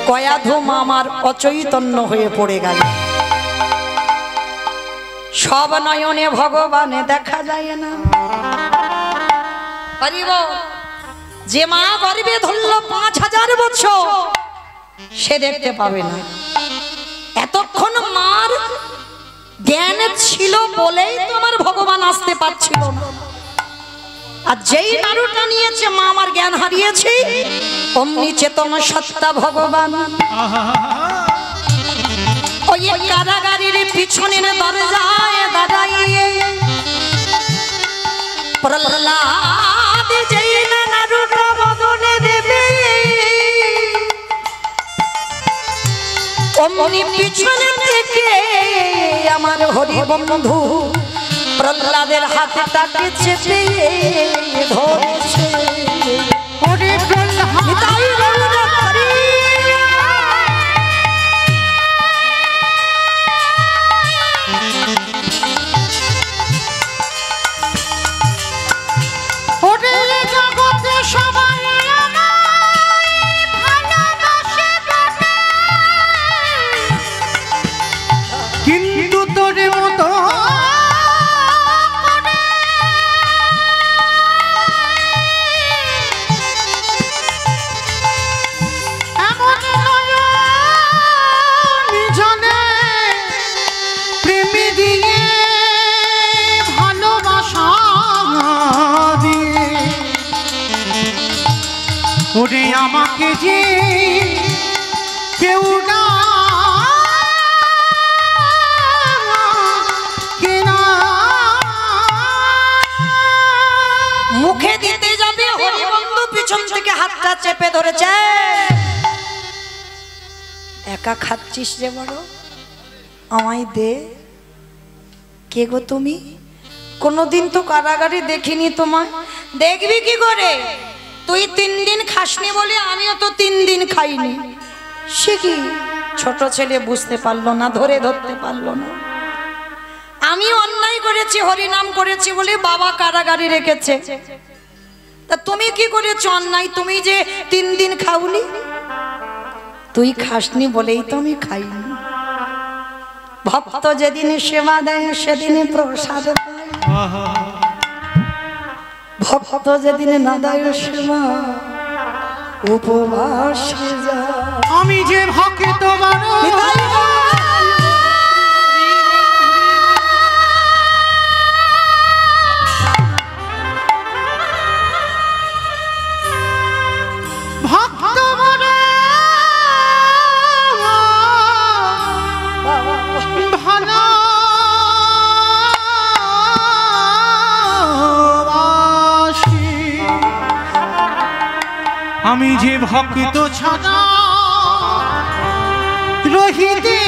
কয়াধু মামার অচৈতন্য হয়ে পড়ে গেল। সব নয়নে ভগবানে দেখা যায় না। যে মা গর্ভে ধরল 5000 বছর, সে দেখতে পাবে না। এতক্ষণ মার জ্ঞান ছিল বলেই তো আমার ভগবান আসতে পারছিল না। আর যেই নাড়ুটা নিয়েছে মা আমার জ্ঞান হারিয়েছে, অমনি চেতন সত্তা ভগবান ওই কারাগারের পিছনের দরজায় দাঁড়াইয়ে প্রহ্লাদ যেই নাড়ুটা বদলে দেবে, অমনি পিছনে থেকে আমার হরি বন্ধু প্রহ্লাদের হাতটাকে চেপে ধরছে। ওরে প্রহ্লাদ, ওরে জগতে সবাই ভালোবাসে বটে, কিন্তু তোর মতো ওরে আমাকে যে কেউ না মুখে দিতে যাবে, হরিবন্ধু পিছন থেকে হাতটা চেপে ধরেছে। একা খাচ্ছিস যে বড়, আমায় দে। কে গো তুমি? কোনোদিন তো কারাগারে দেখিনি তোমায়। দেখবি কি করে? তুই 3 দিন খাসনি বলে আমিও তো 3 দিন খাইনি। সে কি? ছোট ছেলে বুঝতে পারলো না, ধরতে পারলো না। আমি অন্যায় করেছি, হরিনাম করেছি বলে বাবা কারাগারে রেখেছে। তা তুমি কি করেছো অন্যায়? তুমি যে 3 দিন খাওনি। তুই খাসনি বলেই তো আমি খাইনি। ভক্ত যেদিন সেবা দেয় সেদিন প্রসাদ পায়, ভক্ত যেদিন না দেয় সেবা উপবাসে যায়। আমি যে ভক্ত আমি যে ভক্ত ছাড়া রহিতে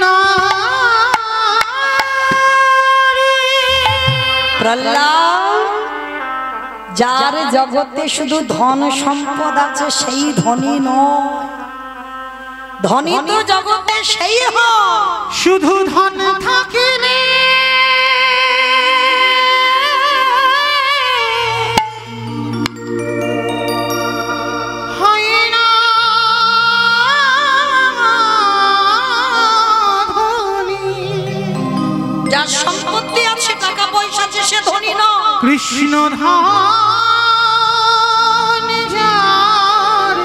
না। প্রহ্লাদ, যার জগতে শুধু ধন সম্পদ আছে সেই ধনী নয়, ধনী তো জগতে সেই হয় শুধু ধন থাকিলে সম্পত্তি আছে, টাকা পয়সা আছে, সে ধনী নয়। কৃষ্ণ ধান যার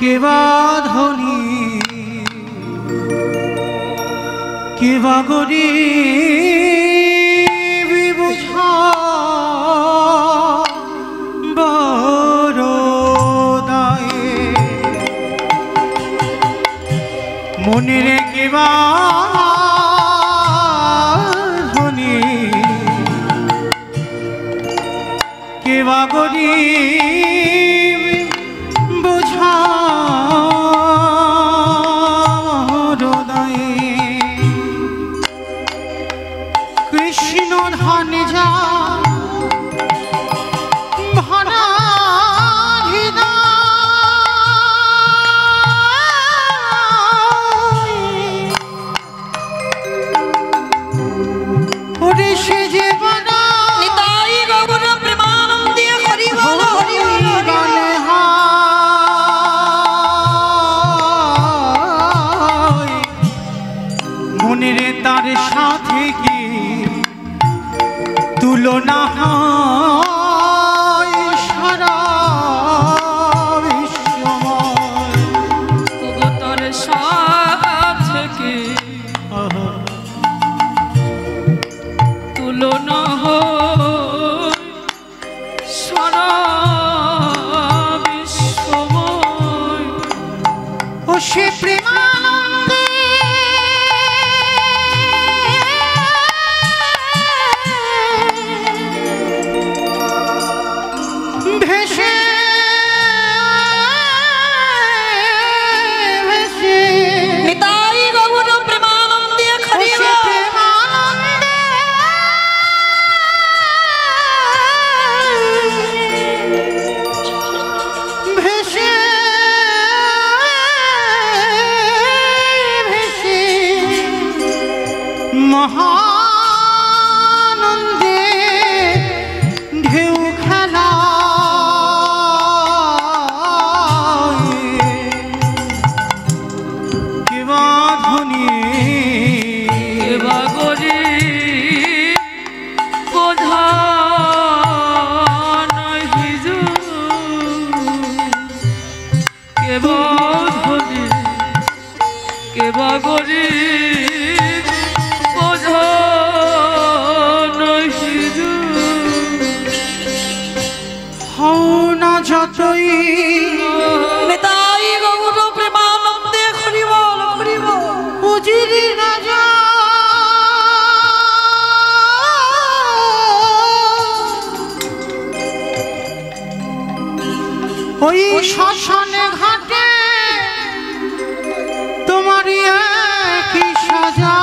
কেবা ধনী কেবা গরিব বুঝা বড় দায়ে মনের কেবা ধনী কেবা গরিব বুঝা কৃষ্ণ ধান যা ভরা ওরে সে যে বনা নিতাই গৌর প্রেমানন্দে হরি বল হরি বল বলে হায় মনের তার সাথে কি তুলনা হয় সারা বিশ্বময় তবু তোর সাথে কি তুলনা হয় সারা বিশ্বময় ও সে প্রেমানন্দে ভেসে ভেসে নিতাই গৌর প্রেমানন্দে ও হরি সে বল প্রেমানন্দে ভেসে ভেসে মহানন্দে ঢেউ খেলা কেবা ধনী কেবা গরিব বোঝা নাহি যো কেবা ধনী কেবা গরিব বোঝা নাহি যো হও না যতই নিতাই গৌর প্রেমানন্দে হরি বল হরি বল উজিরি রাজা ওই শ্মশানে ঘাটে তোমারই একই সাজা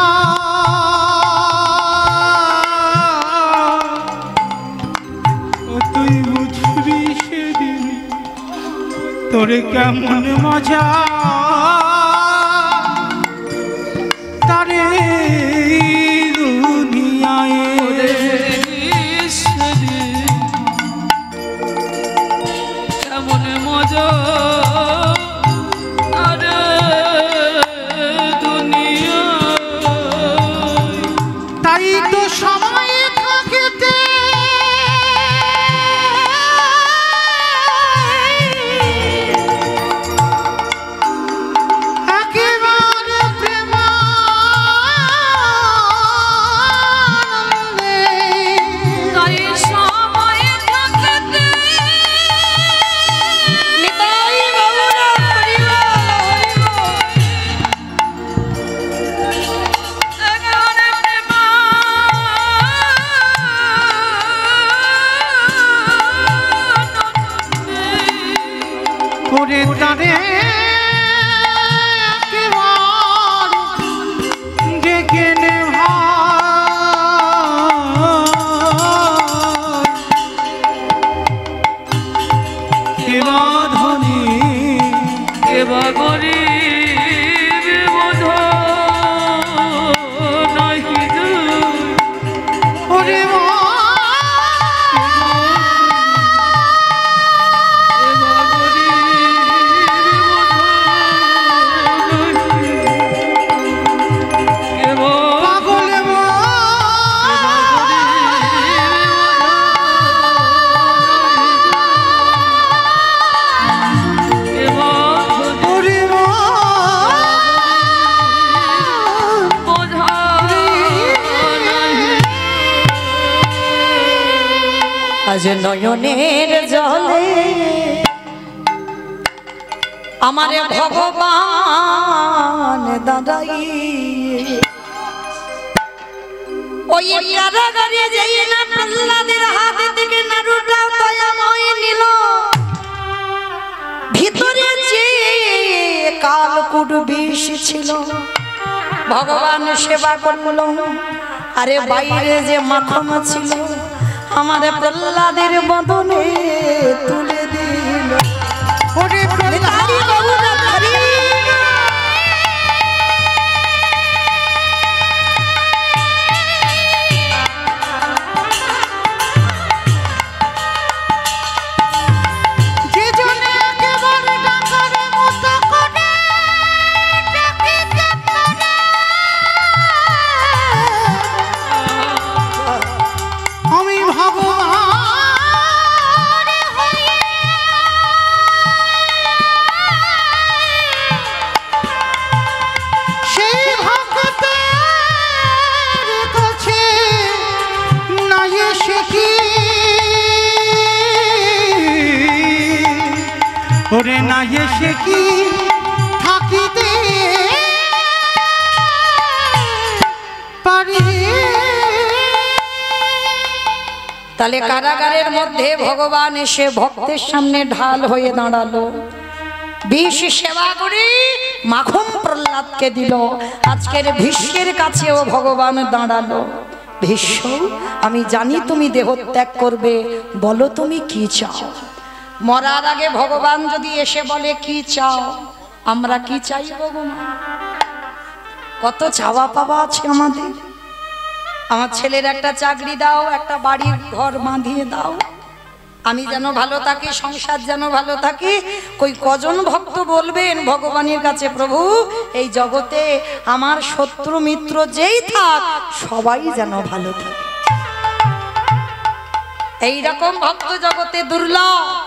ও তুই বুঝবি সেদিন তোরে কেমন মজা তারে দুনিয়ায় কেমন মজা আরে দুনিয়া তাই তো সময় থাকিতে একেবারে প্রেমানন্দে তাই সময় থাকতে নিতাই গৌর হরি বল হরি বল করে তারে একেবারে ডেকে নে ভাই কেবা ধনী কেবা গরিব বোঝা নাহি যো ওরে মা কেবা গরিব আজ নয়নের জলে আমারে ভগবান দাদাই ওই কারাগারে যেই না প্রহ্লাদের হাত থেকে নাড়ুটা দয়াময় নিল ভিতরে যে কালকুট বিষ ছিল ভগবান সেবা করল আরে বাইরে যে মাখন ছিল আমার প্রহ্লাদের বদনে তুলে দিল ওরে হরি বাবু না হরি যে জনে একেবারে ডাকারে মতো করে ডাকিতে পারে আমি ভগবান হয়ে সেই ভক্তের কাছে না এসে কি ওরে না এসে কি থাকিতে পারি তাহলে কারাগারের মধ্যে ভগবান এসে ভক্তের সামনে ঢাল হয়ে দাঁড়ালো বিষ সেবা করে মাখন প্রহ্লাদকে দিল আজকের ভীষ্মের কাছেও ভগবান দাঁড়ালো ভীষ্ম আমি জানি তুমি দেহ ত্যাগ করবে বলো তুমি কি চাও মরার আগে ভগবান যদি এসে বলে কি চাও আমরা কি চাই ভগবান কত চাওয়া পাওয়া আছে আমাদের আমার ছেলের একটা চাকরি দাও একটা বাড়ির ঘর বাঁধিয়ে দাও আমি যেন ভালো থাকি সংসার যেন ভালো থাকি কই কজন ভক্ত বলবেন ভগবানের কাছে প্রভু এই জগতে আমার শত্রু মিত্র যেই থাক সবাই যেন ভালো থাকে এই রকম ভক্ত জগতে দুর্লভ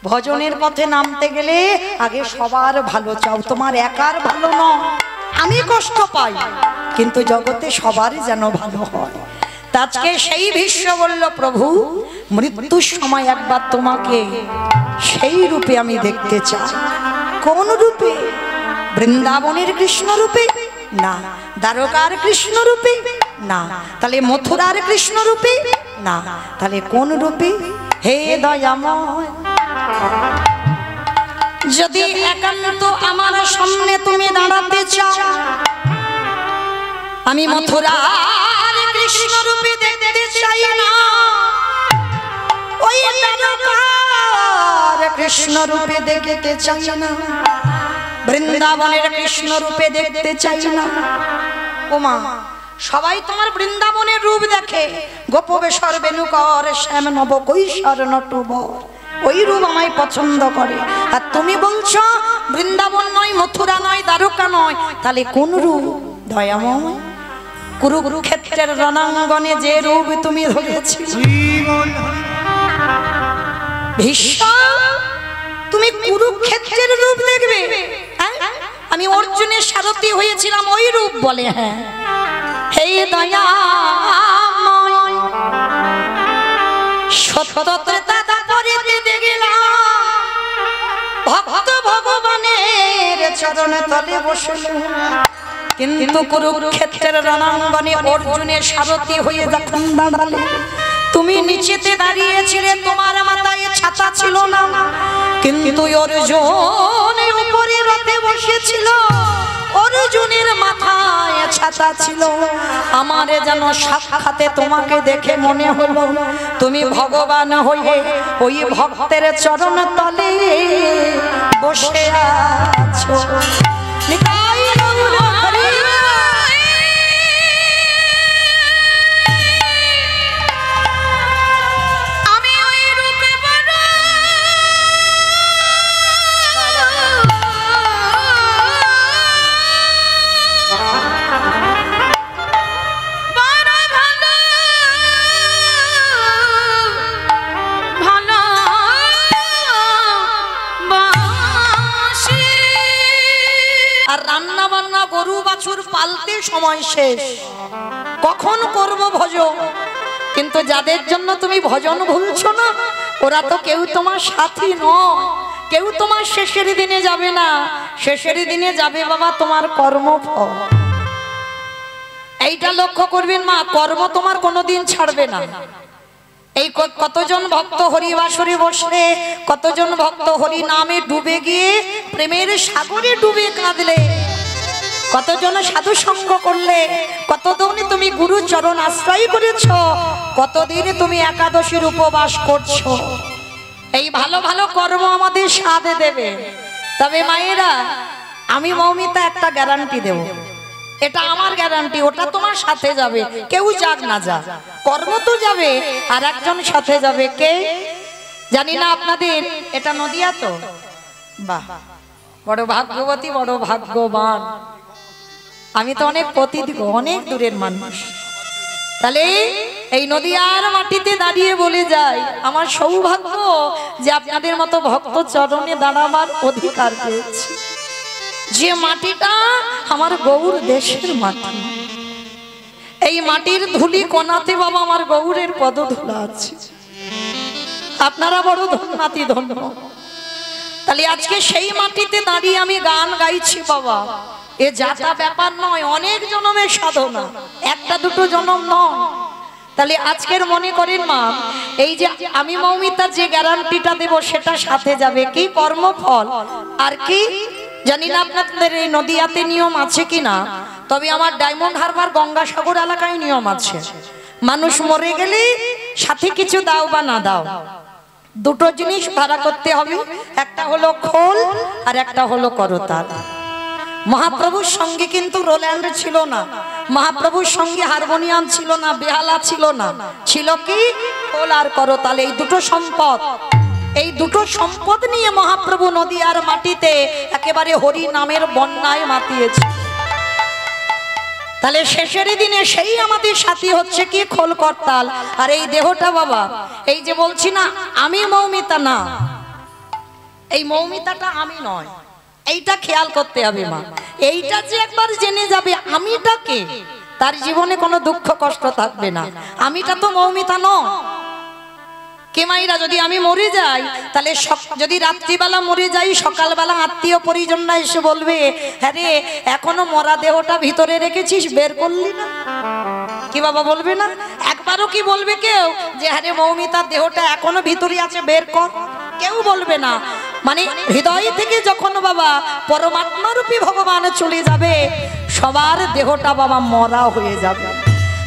ভজনের পথে নামতে গেলে আগে সবার ভালো চাও তোমার একার ভালো নয় আমি কষ্ট পাই কিন্তু জগতে সবারই যেন ভালো হয় আজকে সেই ভীষ্ম বলল প্রভু মৃত্যুর সময় একবার তোমাকে সেই রূপে আমি দেখতে চাই কোন রূপে বৃন্দাবনের কৃষ্ণ রূপে না দ্বারকার কৃষ্ণ রূপে না তাহলে মথুরার কৃষ্ণ রূপে না তাহলে কোন রূপে হে দয়াময় যদি একান্ত আমার সামনে তুমি দাঁড়াতে চাও আমি মথুরার কৃষ্ণ রূপে দেখতে চাই না ওই দ্বারকার কৃষ্ণ রূপে দেখতে চাই না বৃন্দাবনের কৃষ্ণ রূপে দেখতে চাই না ওমা সবাই তোমার বৃন্দাবনের রূপ দেখে গোপবেশর বেণুকর শ্যাম নব কৈশোর নটবর ওই রূপ আমায় পছন্দ করে আর তুমি বলছো বৃন্দাবন নয় মথুরা নয় দ্বারকা নয় তাহলে কোন রূপ দয়াময় কুরুক্ষেত্রের রণাঙ্গনে যে রূপ তুমি ধরেছিলে ভীষ্ম তুমি কুরুক্ষেত্রের রূপ দেখবে আমি অর্জুনের সারথি হয়েছিলাম ওই রূপ বলে হ্যাঁ হে দয়াময় সত্যতা পরিতে গেলাম ভক্ত ভগবানের চরণ তলে বসল কিন্তু কুরুক্ষেত্রের রণাঙ্গনে অর্জুনের সারথি হয়ে যখন দাঁড়ালে তুমি নিচেতে দাঁড়িয়েছিলে তোমার মাথায় ছাতা ছিল না কিন্তু অর্জুন উপরে রথে বসেছিল অর্জুনের মাথায় ছাতা ছিল আমারে যেন সাক্ষাতে তোমাকে দেখে মনে হলো তুমি ভগবান হয়ে ওই ভক্তের চরণ তলে বসে আছো নিতাই গৌর হরি আমি ওই রূপে বড় গরু বাছুর পালতে সময় শেষ কখন করব ভজন কিন্তু যাদের জন্য তুমি ভজন ভুলছো না, ওরা তো কেউ তোমার সাথী নয়, কেউ তোমার শেষের দিনে যাবে না। শেষের দিনে যাবে বাবা তোমার কর্মফল। এইটা লক্ষ্য করবেন মা, কর্ম তোমার কোনোদিন ছাড়বে না। এই কতজন ভক্ত হরিবাসরে বসলে, কতজন ভক্ত হরি নামে ডুবে গিয়ে প্রেমের সাগরে ডুবে কাঁদলে, কতজন সাধু সঙ্গ করলে, কতদিন তুমি গুরু চরণ আশ্রয় করেছ, কতদিন তুমি একাদশীর উপবাস করছো। এই ভালো ভালো কর্ম আমাদের সাধে দেবে। তবে মায়েরা, আমি মৌমিতা একটা গ্যারান্টি দেব, এটা আমার গ্যারান্টি, ওটা তোমার সাথে যাবে, কেউ যাক না যাক, কর্ম তো যাবে আর একজন সাথে যাবে। কে জানি না আপনাদের এটা নদিয়া তো, বাহ, বড় ভাগ্যবতী, বড় ভাগ্যবান। আমি তো অনেক প্রতিদিন অনেক দূরের মানুষ, তাহলে এই নদিয়ার মাটিতে দাঁড়িয়ে বলে যাই, আমার সৌভাগ্য যে আপনাদের মতো ভক্ত চরণে দাঁড়াবার অধিকার পেয়েছি। যে মাটিটা আমার গৌর দেশের মাটি, এই মাটির ধুলি কোনাতে বাবা আমার গৌরের পদধূলা আছে। আপনারা বড় ধন্যাতি ধন্য। তাহলে আজকে সেই মাটিতে দাঁড়িয়ে আমি গান গাইছি বাবা, এ যাতা ব্যাপার নয়, অনেক জন্মের সাধনা, একটা দুটো জন্ম নয়। তাহলে আজকের মনে করেন মা, এই যে আমি মৌমিতা যে গ্যারান্টিটা দেব সেটা সাথে যাবে কি কর্মফল। আর কি জানি না আপনাদের এই নদিয়াতে নিয়ম আছে কিনা, তবে আমার ডায়মন্ড হারবার গঙ্গাসাগর এলাকায় নিয়ম আছে, মানুষ মরে গেলে সাথে কিছু দাও বা না দাও, দুটো জিনিস ভাড়া করতে হবে, একটা হলো খোল আর একটা হলো করতাল। মহাপ্রভুর সঙ্গে কিন্তু রোল্যান্ড ছিল না, মহাপ্রভুর সঙ্গে হারমোনিয়াম ছিল না, বেহালা ছিল না, ছিল কি খোল আর করতাল। এই দুটো সম্পদ, এই দুটো সম্পদ নিয়ে মহাপ্রভু নদিয়ার মাটিতে একেবারে হরি নামের বন্যায় মাতিয়েছে। তাহলে শেষের দিনে সেই আমাদের সাথী হচ্ছে কি খোল করতাল। আর এই দেহটা বাবা, এই যে বলছি না আমি মৌমিতা, না, এই মৌমিতাটা আমি নয়, এইটা খেয়াল করতে হবে মা। এইটা যে একবার জেনে যাবে আমিটা কে, তার জীবনে কোনো দুঃখ কষ্ট থাকবে না। আমিটা তো মৌমিতা নয়। কে মাইরা, যদি আমি মরে যাই, তাহলে যদি রাত্রিবেলা মরে যাই, সকালবেলা আত্মীয় পরিজনরা এসে বলবে, হ্যাঁ রে এখনো মরা দেহটা ভিতরে রেখেছিস, বের করলি না? কি বাবা বলবে না? একবারও কি বলবে কেউ যে হ্যাঁ রে মৌমিতার দেহটা এখনো ভিতরে আছে, বের কর? কেউ বলবে না। মানে হৃদয় থেকে যখন বাবা পরমাত্মা রূপী ভগবান চলে যাবে, সবার দেহটা বাবা মরা হয়ে যাবে।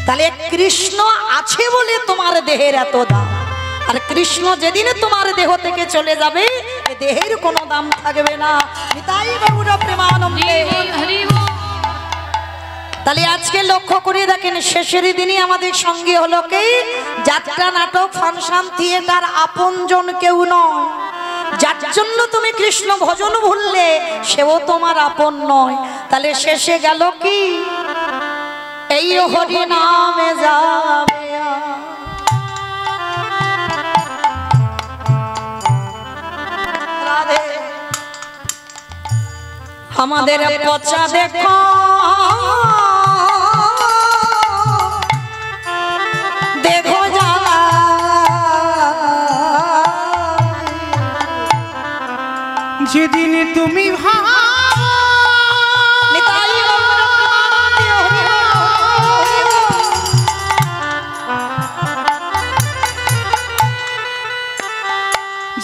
তাহলে কৃষ্ণ আছে বলে তোমার দেহের এত দাম, আর কৃষ্ণ যেদিন তোমার দেহ থেকে চলে যাবে, দেহের কোনো দাম থাকবে না। নিতাই গৌর প্রেমানন্দে। তাহলে আজকে লক্ষ্য করে দেখেন, শেষের দিনই আমাদের সঙ্গে হলো কি যাত্রা, নাটক, ফাংশন, থিয়েটার, আপনজন কেউ নয়। যার জন্য তুমি কৃষ্ণ ভজন ভুললে সেও তোমার আপন নয়। তাহলে শেষে গেল কি এই হরি নামে যাবে। আমাদের পচা দেখো দেখো জ্বালা, যেদিন তুমি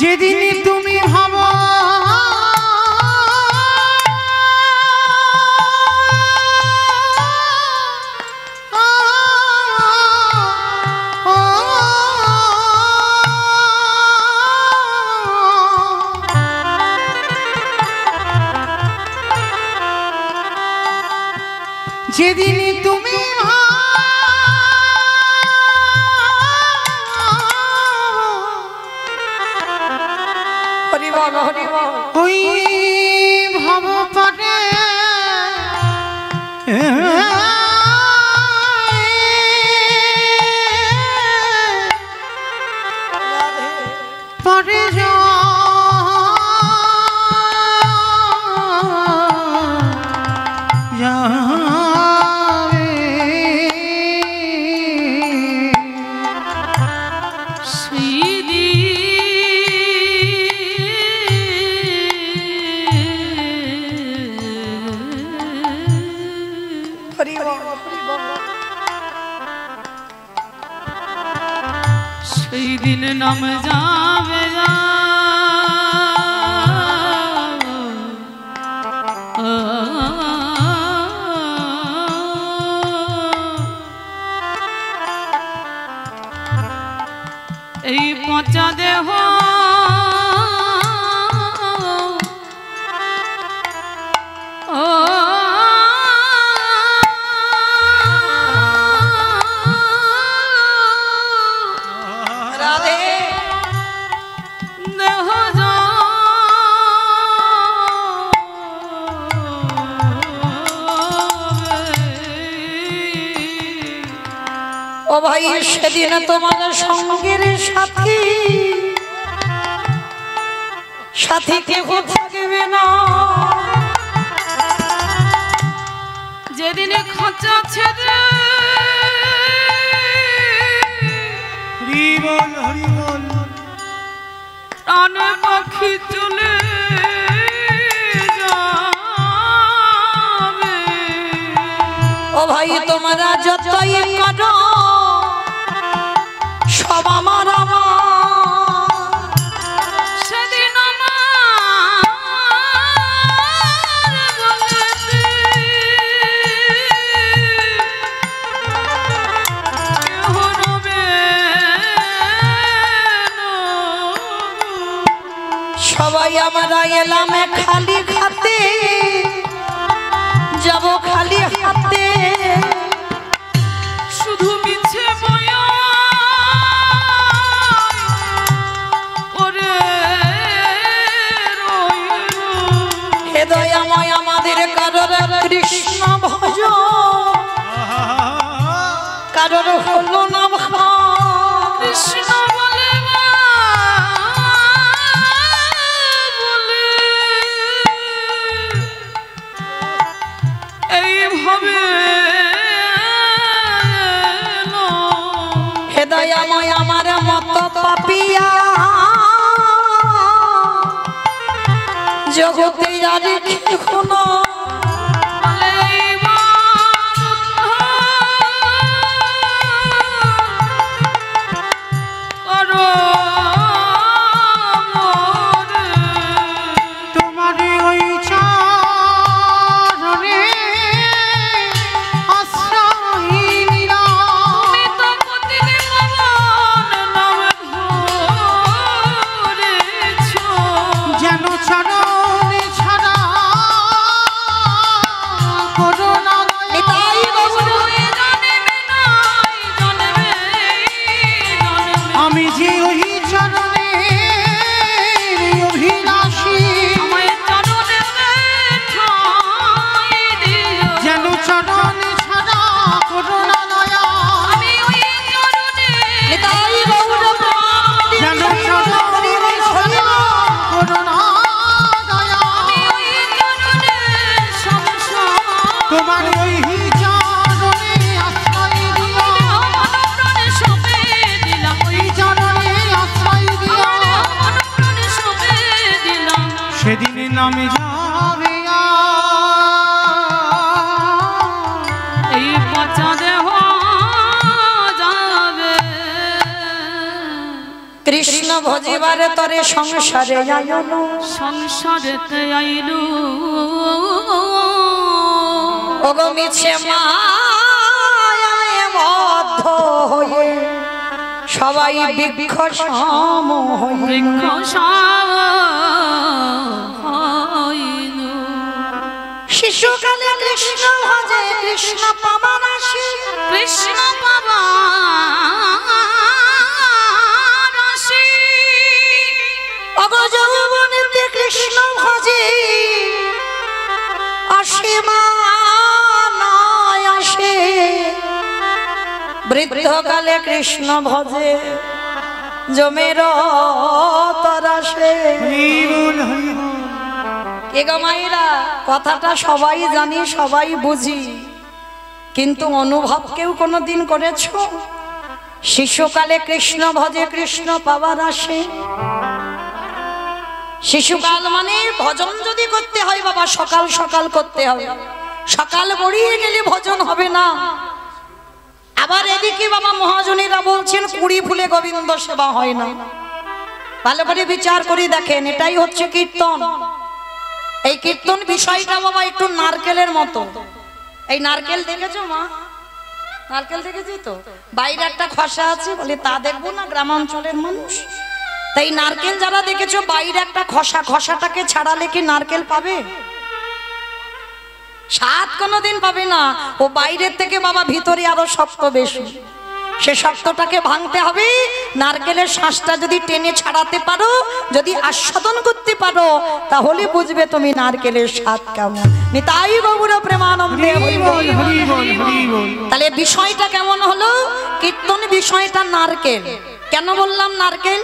যেদিন তুমি ভাবো যেদিন তুমি ওই ভাব পারে পরে দিন নাম যাবে না। এই পচা দেহ রাধে দেহ ও ভাই সেদিন তোমার সঙ্গের সাথী সাথী কেউ থাকবে না। যেদিনে খাঁচা ছেড়ে হরিবল হরিবল প্রাণ পাখি চলে যাবে। ও ভাই তোমরা যতই করো সব আমার সেদিন আমার বলেতে কেহ রবে না। সবাই আমরা এলাম খালি খাতে যাব খালি হাতে। শুধু মিছে মায়া ওরে হৃদয়ময় আমাদের কারোর কৃষ্ণ ভজ কারোর হলো না কৃষ্ণ বলে বলে এইভাবে হৃদয়ময় আমার মত পাপিয়া জগতে আর কেহ না। তোমারে ওই চরণে আশ্রয় নিলাম। যেন চরণে ছাড়া করুণা নিতাই বাবুর আমি যে ওই চরণে অভিলাষী। যেন চরণে ছাড়া করুণা দয়া। নিতাই বাবুর যেন চরণে ছাড়া করুণা দয়া। তোমার ওই চরণে আশ্রয় দিলাম। ওই চরণে আশ্রয় দিলাম। সেদিন নামে যাবে এই পচা দেহ যাবে। কৃষ্ণ ভজিবারে তরে সংসারে আয়ন সংসারেতে আইলু ওগো মিছে মায়ায় বদ্ধ হয়ে সবাই বৃক্ষ সম হয়ে বৃক্ষ হইনু। শিশুকালে কৃষ্ণ ভজে কৃষ্ণ পাবার আসে কৃষ্ণ বাবা রাশি ওগো যৌবনেতে কৃষ্ণ ভজে আসে মানায় আসে বৃদ্ধকালে কৃষ্ণ ভজে জমের তরাসে। হরিবল হরিবল কে গো মায়েরা কথাটা সবাই জানি সবাই বুঝি, কিন্তু অনুভব কেউ কোনোদিন করেছো? শিশুকালে কৃষ্ণ ভজে কৃষ্ণ পাবার আসে। শিশুকাল মানে ভজন যদি করতে হয় বাবা সকাল সকাল করতে হবে, সকাল গড়িয়ে গেলে ভজন হবে না। আবার এদিকে বাবা মহাজনীরা বলছেন কুড়ি ফুলে গোবিন্দ সেবা হয় না। ভালো করে বিচার করে দেখেন, এটাই হচ্ছে কীর্তন। এই কীর্তন বিষয়টা বাবা একটু নারকেলের মতো। এই নারকেল দেখেছো মা? নারকেল দেখেছি তো, বাইরে একটা খসা আছে, বলে তা দেখবো না গ্রামাঞ্চলের মানুষ। তাই নারকেল যারা দেখেছো বাইরে একটা খসা, খসাটাকে ছাড়ালে কি নারকেল পাবে? স্বাদ কোনোদিন পাবে না। ও বাইরের থেকে বাবা ভিতরে আরো শক্ত বেশি। সে শক্তটাকে ভাঙতে হবে। নারকেলের শ্বাসটা যদি টেনে ছাড়াতে পারো, যদি আস্বাদন করতে পারো, তাহলে বুঝবে তুমি নারকেলের স্বাদ কেমন। নিতাই গৌর প্রেমানন্দে হরি বল, হরি বল, হরি বল। তাহলে বিষয়টা কেমন হলো? কীর্তন বিষয়টা নারকেল। কেন বললাম নারকেল?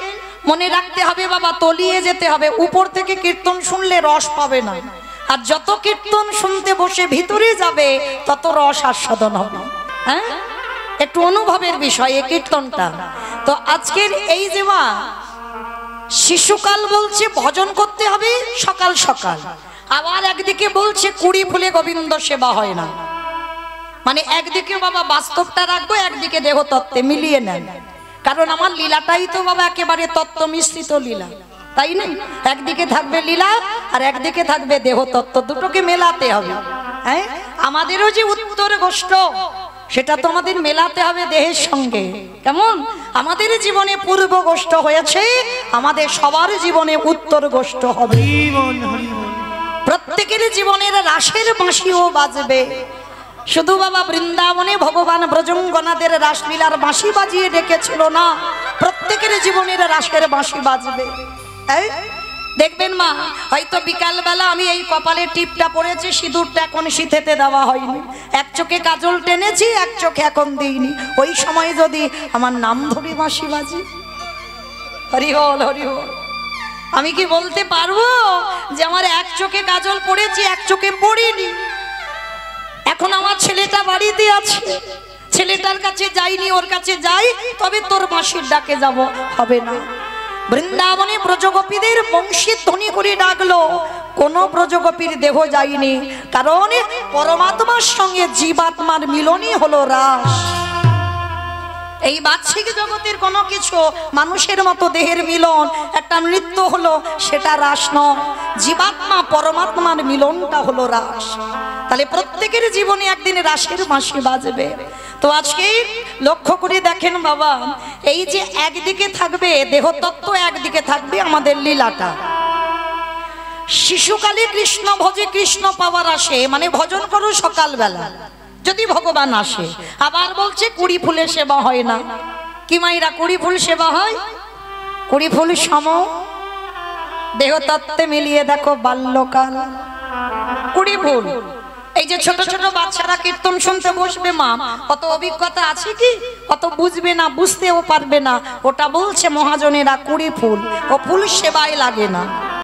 মনে রাখতে হবে বাবা, তলিয়ে যেতে হবে। উপর থেকে কীর্তন শুনলে রস পাবে না, আর যত কীর্তন শুনতে বসে ভিতরে যাবে তত রস আস্বাদন হবে। হ্যাঁ, একটু অনুভবের বিষয় এই কীর্তনটা। তো আজকের এই যে মা শিশুকাল বলছে ভজন করতে হবে সকাল সকাল, আবার একদিকে বলছে কুড়ি ফুলে গোবিন্দ সেবা হয় না। মানে একদিকে বাবা বাস্তবটা রাখবো, একদিকে দেহ তত্ত্বে মিলিয়ে নেন। কারণ আমার লীলাটাই তো বাবা একেবারে তত্ত্ব মিশ্রিত লীলা, তাই না? একদিকে থাকবে লীলা আর একদিকে থাকবে দেহ তত্ত্ব, দুটোকে মেলাতে হবে। হ্যাঁ, আমাদেরও যে উত্তর গোষ্ঠ সেটা তো আমাদের মেলাতে হবে দেহের সঙ্গে। কেমন আমাদের জীবনে পূর্ব গোষ্ঠ হয়েছে, আমাদের সবার জীবনে উত্তর গোষ্ঠ হবে। প্রত্যেকের জীবনের রাসের বাঁশিও বাজবে। শুধু বাবা বৃন্দাবনে ভগবান ব্রজঙ্গনাদের রাসলীলার বাঁশি বাজিয়ে ডেকেছিল না, প্রত্যেকের জীবনের রাসের বাঁশি বাজবে। দেখবেন মা, হয়তো বিকাল বেলা আমি এই কপালে টিপটা পড়েছি, সিঁদুরটা এখন সিঁথেতে দেওয়া হয়নি, এক চোখে কাজল টেনেছি, এক চোখে এখন দিইনি। ওই সময় যদি আমার নাম ধরে বাঁশি বাজে, হরি হল হরি হল, আমি কি বলতে পারবো যে আমার এক চোখে কাজল পড়েছি, এক চোখে পড়িনি? এখন আমার ছেলেটা বাড়িতে আছে, ছেলেটার কাছে যাইনি, ওর কাছে যাই তবে তোর বাঁশির ডাকে যাব, হবে না। বৃন্দাবনে ব্রজগোপীদের বংশী ধ্বনি করে ডাকলো, কোন ব্রজগোপীর দেহ যায়নি, কারণ পরমাত্মার সঙ্গে জীবাত্মার মিলনই হলো রাস। এই বাহ্যিক জগতের কোনো কিছু মানুষের মতো দেহের মিলন, একটা নৃত্য হলো, সেটা রাস নয়। জীবাত্মা পরমাত্মার মিলনটা হলো রাস। তাহলে প্রত্যেকের জীবনে একদিন রাসের বাঁশি বাজবে। তো আজকে লক্ষ্য করে দেখেন বাবা, এই যে একদিকে থাকবে দেহতত্ত্ব, একদিকে থাকবে আমাদের লীলাটা। শিশুকালে কৃষ্ণ ভজে কৃষ্ণ পাওয়ার আসে, মানে ভজন করো সকালবেলা যদি ভগবান আসে। আবার বলছে কুড়ি ফুলে সেবা হয় না। কি মাইরা কুড়ি ফুল সেবা হয়? কুড়ি ফুল সম দেহতত্ত্বে মিলিয়ে দেখো বাল্যকাল কুড়ি ফুল। এই যে ছোট ছোট বাচ্চারা কীর্তন শুনতে বসবে মা, অত অভিজ্ঞতা আছে কি? অত বুঝবে না, বুঝতেও পারবে না। ওটা বলছে মহাজনেরা কুড়ি ফুল, ও ফুল সেবায় লাগে না।